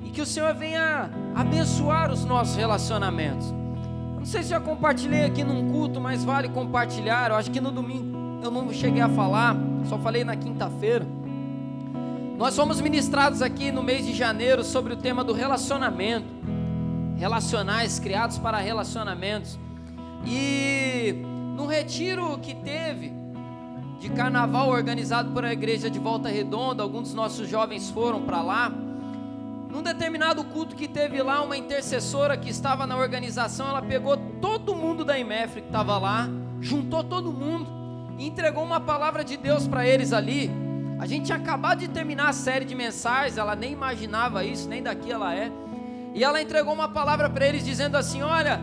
E que o Senhor venha abençoar os nossos relacionamentos. Eu não sei se já compartilhei aqui num culto, mas vale compartilhar. Eu acho que no domingo eu não cheguei a falar, só falei na quinta-feira. Nós fomos ministrados aqui no mês de janeiro sobre o tema do relacionamento. Relacionais, criados para relacionamentos. E num retiro que teve de carnaval organizado por a igreja de Volta Redonda, alguns dos nossos jovens foram para lá. Num determinado culto que teve lá, uma intercessora que estava na organização, ela pegou todo mundo da IMEFRE que estava lá, juntou todo mundo e entregou uma palavra de Deus para eles ali. A gente tinha acabado de terminar a série de mensagens, ela nem imaginava isso, nem daqui ela é. E ela entregou uma palavra para eles dizendo assim: olha,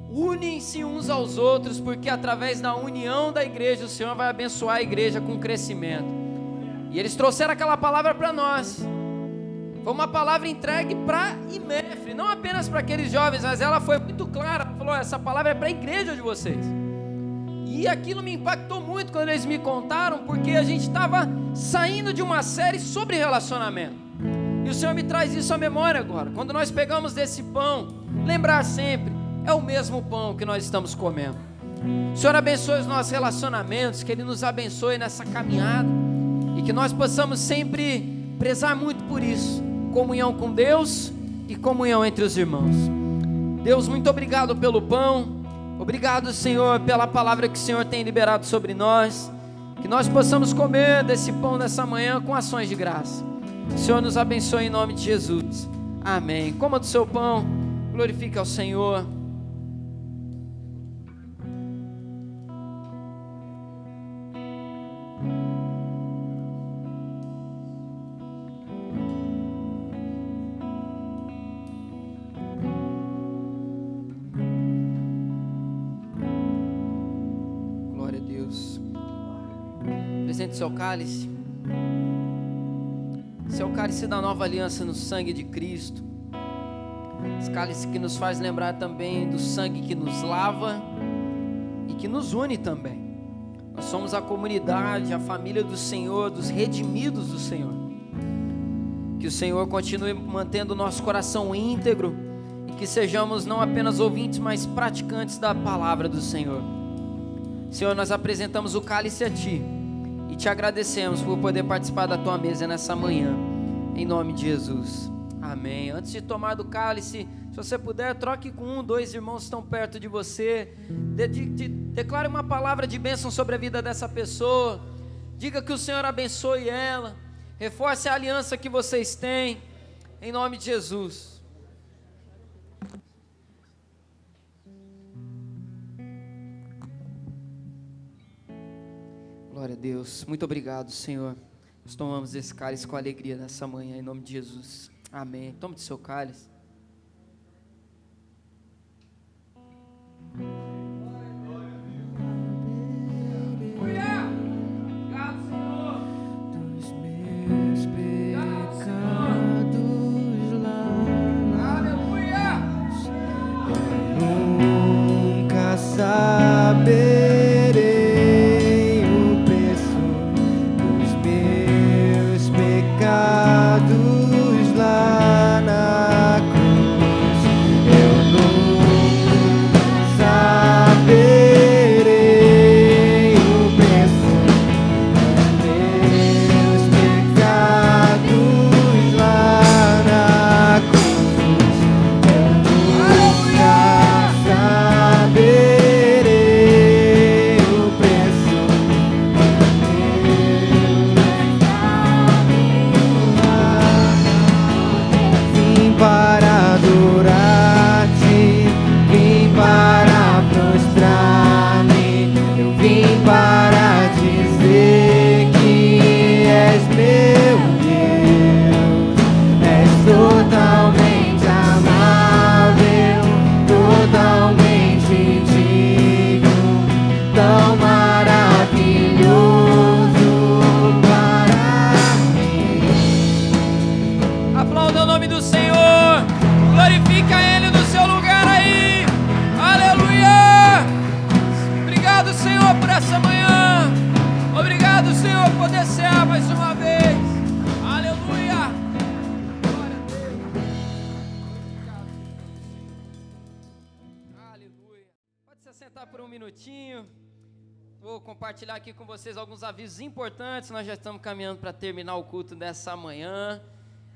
unem-se uns aos outros, porque através da união da igreja o Senhor vai abençoar a igreja com crescimento. E eles trouxeram aquela palavra para nós. Foi uma palavra entregue para IMEFRE, não apenas para aqueles jovens, mas ela foi muito clara. Ela falou: essa palavra é para a igreja de vocês. E aquilo me impactou muito quando eles me contaram, porque a gente estava saindo de uma série sobre relacionamento. E o Senhor me traz isso à memória agora. Quando nós pegamos desse pão, lembrar sempre, é o mesmo pão que nós estamos comendo. O Senhor abençoe os nossos relacionamentos, que Ele nos abençoe nessa caminhada, e que nós possamos sempre prezar muito por isso. Comunhão com Deus e comunhão entre os irmãos. Deus, muito obrigado pelo pão. Obrigado, Senhor, pela palavra que o Senhor tem liberado sobre nós. Que nós possamos comer desse pão nessa manhã com ações de graça. O Senhor nos abençoe em nome de Jesus. Amém. Coma do seu pão, glorifique ao Senhor. Glória a Deus. Presente o seu cálice. Esse é o cálice da nova aliança no sangue de Cristo. Esse cálice que nos faz lembrar também do sangue que nos lava e que nos une também. Nós somos a comunidade, a família do Senhor, dos redimidos do Senhor. Que o Senhor continue mantendo o nosso coração íntegro e que sejamos não apenas ouvintes, mas praticantes da palavra do Senhor. Senhor, nós apresentamos o cálice a Ti e Te agradecemos por poder participar da Tua mesa nessa manhã, em nome de Jesus, amém. Antes de tomar do cálice, se você puder, troque com 1, 2 irmãos que estão perto de você, declare uma palavra de bênção sobre a vida dessa pessoa, diga que o Senhor abençoe ela, reforce a aliança que vocês têm, em nome de Jesus. Glória a Deus, muito obrigado, Senhor. Nós tomamos esse cálice com alegria nessa manhã, em nome de Jesus, amém. Tome do seu cálice. Saberei o preço dos meus pecados lá na cruz. Eu nunca saberei o preço dos meus pecados lá na cruz. Eu nunca saberei. Para adorar-te, vim para prostrar-me, eu vim para dizer que és meu Deus, és totalmente amável, totalmente digno, tão maravilhoso para mim. Aplauda o nome do Senhor. Glorifica Ele no seu lugar aí, aleluia. Obrigado, Senhor, por essa manhã. Obrigado, Senhor, por poder cear mais uma vez, aleluia. Glória a Deus. Obrigado. Aleluia. Pode se assentar por um minutinho. Vou compartilhar aqui com vocês alguns avisos importantes. Nós já estamos caminhando para terminar o culto dessa manhã.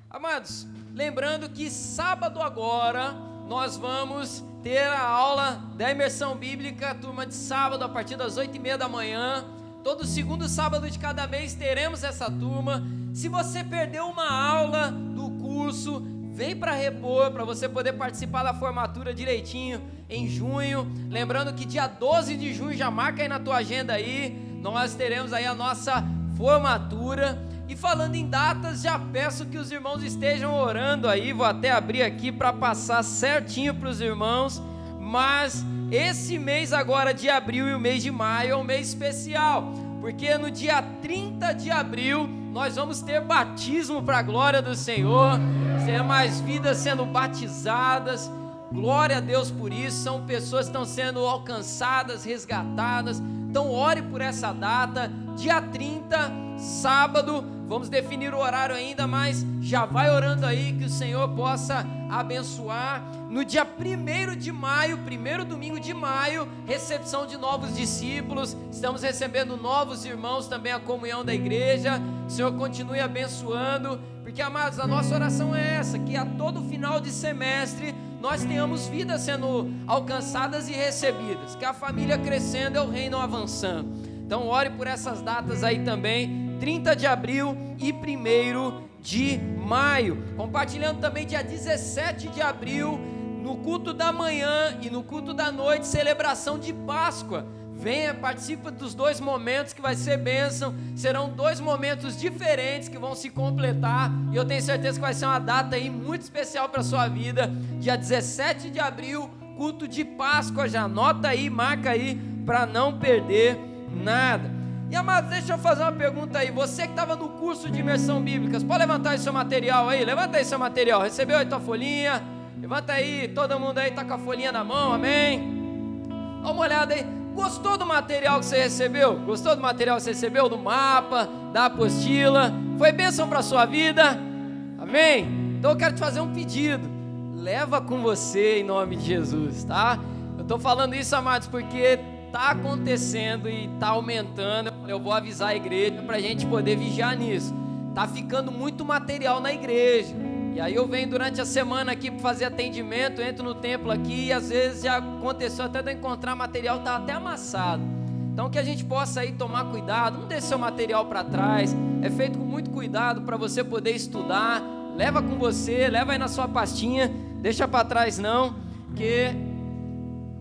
Amados, lembrando que sábado agora nós vamos ter a aula da imersão bíblica, turma de sábado a partir das 8h30 da manhã. Todo segundo sábado de cada mês teremos essa turma. Se você perdeu uma aula do curso, vem para repor, para você poder participar da formatura direitinho em junho. Lembrando que dia 12 de junho, já marca aí na tua agenda aí, nós teremos aí a nossa formatura. E falando em datas, já peço que os irmãos estejam orando aí, vou até abrir aqui para passar certinho para os irmãos, mas esse mês agora de abril e o mês de maio é um mês especial, porque no dia 30 de abril nós vamos ter batismo para a glória do Senhor, ser mais vidas sendo batizadas, glória a Deus por isso, são pessoas que estão sendo alcançadas, resgatadas, então ore por essa data, dia 30, sábado. Vamos definir o horário ainda, mas já vai orando aí que o Senhor possa abençoar. No dia 1º de maio, primeiro domingo de maio, recepção de novos discípulos. Estamos recebendo novos irmãos, também a comunhão da igreja. O Senhor continue abençoando, porque, amados, a nossa oração é essa, que a todo final de semestre nós tenhamos vidas sendo alcançadas e recebidas, que a família crescendo é o reino avançando. Então ore por essas datas aí também, 30 de abril e 1º de maio. Compartilhando também dia 17 de abril, no culto da manhã e no culto da noite, celebração de Páscoa. Venha, participe dos dois momentos que vai ser bênção. Serão dois momentos diferentes que vão se completar. E eu tenho certeza que vai ser uma data aí muito especial para a sua vida. Dia 17 de abril, culto de Páscoa. Já anota aí, marca aí, para não perder nada. E amados, deixa eu fazer uma pergunta aí. Você que estava no curso de imersão bíblica, pode levantar aí seu material aí? Levanta aí seu material. Recebeu aí tua folhinha? Levanta aí, todo mundo aí está com a folhinha na mão, amém? Dá uma olhada aí. Gostou do material que você recebeu? Gostou do material que você recebeu? Do mapa, da apostila? Foi bênção para a sua vida? Amém? Então eu quero te fazer um pedido. Leva com você em nome de Jesus, tá? Eu estou falando isso, amados, porque está acontecendo e está aumentando. Eu vou avisar a igreja para a gente poder vigiar nisso. Está ficando muito material na igreja. E aí eu venho durante a semana aqui para fazer atendimento, entro no templo aqui e às vezes já aconteceu até de eu encontrar material, está até amassado. Então que a gente possa aí tomar cuidado, não deixe seu material para trás, é feito com muito cuidado para você poder estudar, leva com você, leva aí na sua pastinha, deixa para trás não, que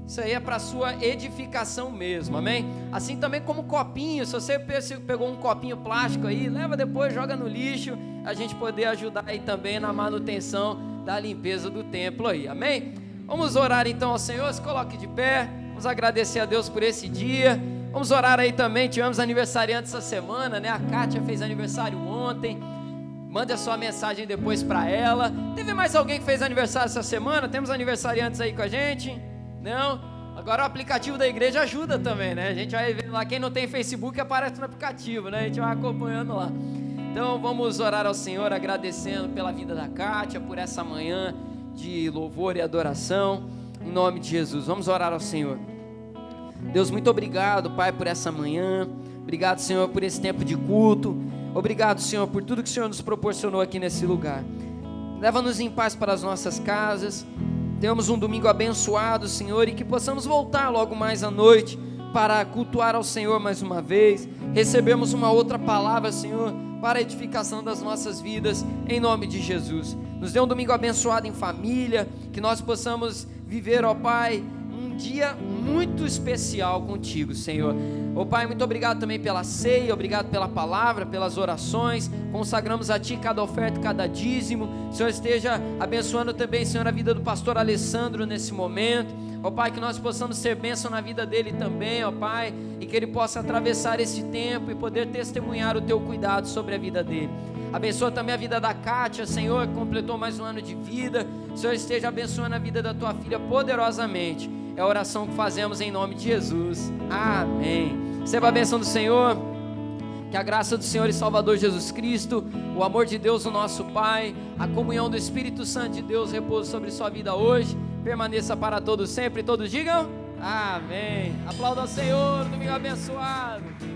isso aí é para sua edificação mesmo, amém? Assim também como copinho, se você pegou um copinho plástico aí, leva depois, joga no lixo, a gente poder ajudar aí também na manutenção da limpeza do templo aí, amém? Vamos orar então ao Senhor, se coloque de pé, vamos agradecer a Deus por esse dia, vamos orar aí também, tivemos aniversariante essa semana, né? A Kátia fez aniversário ontem, mande a sua mensagem depois para ela. Teve mais alguém que fez aniversário essa semana? Temos aniversariantes aí com a gente? Não? Agora o aplicativo da igreja ajuda também, né? A gente vai ver lá, quem não tem Facebook aparece no aplicativo, né? A gente vai acompanhando lá. Então vamos orar ao Senhor, agradecendo pela vida da Kátia, por essa manhã de louvor e adoração, em nome de Jesus. Vamos orar ao Senhor. Deus, muito obrigado, Pai, por essa manhã. Obrigado, Senhor, por esse tempo de culto. Obrigado, Senhor, por tudo que o Senhor nos proporcionou aqui nesse lugar. Leva-nos em paz para as nossas casas. Tenhamos um domingo abençoado, Senhor, e que possamos voltar logo mais à noite para cultuar ao Senhor mais uma vez, recebermos uma outra palavra, Senhor, para a edificação das nossas vidas, em nome de Jesus. Nos dê um domingo abençoado em família, que nós possamos viver, ó Pai, um dia muito especial contigo, Senhor. Ó Pai, muito obrigado também pela ceia, obrigado pela palavra, pelas orações, consagramos a Ti cada oferta, cada dízimo. O Senhor esteja abençoando também, Senhor, a vida do pastor Alessandro nesse momento. Ó Pai, que nós possamos ser bênção na vida dele também, ó Pai, e que ele possa atravessar esse tempo e poder testemunhar o Teu cuidado sobre a vida dele. Abençoa também a vida da Kátia, Senhor, que completou mais um ano de vida. O Senhor esteja abençoando a vida da Tua filha poderosamente. É a oração que fazemos em nome de Jesus. Amém. Receba a bênção do Senhor. Que a graça do Senhor e Salvador Jesus Cristo, o amor de Deus, o nosso Pai, a comunhão do Espírito Santo de Deus repouse sobre sua vida hoje, permaneça para todos sempre. Todos digam amém. Aplauda ao Senhor, domingo abençoado.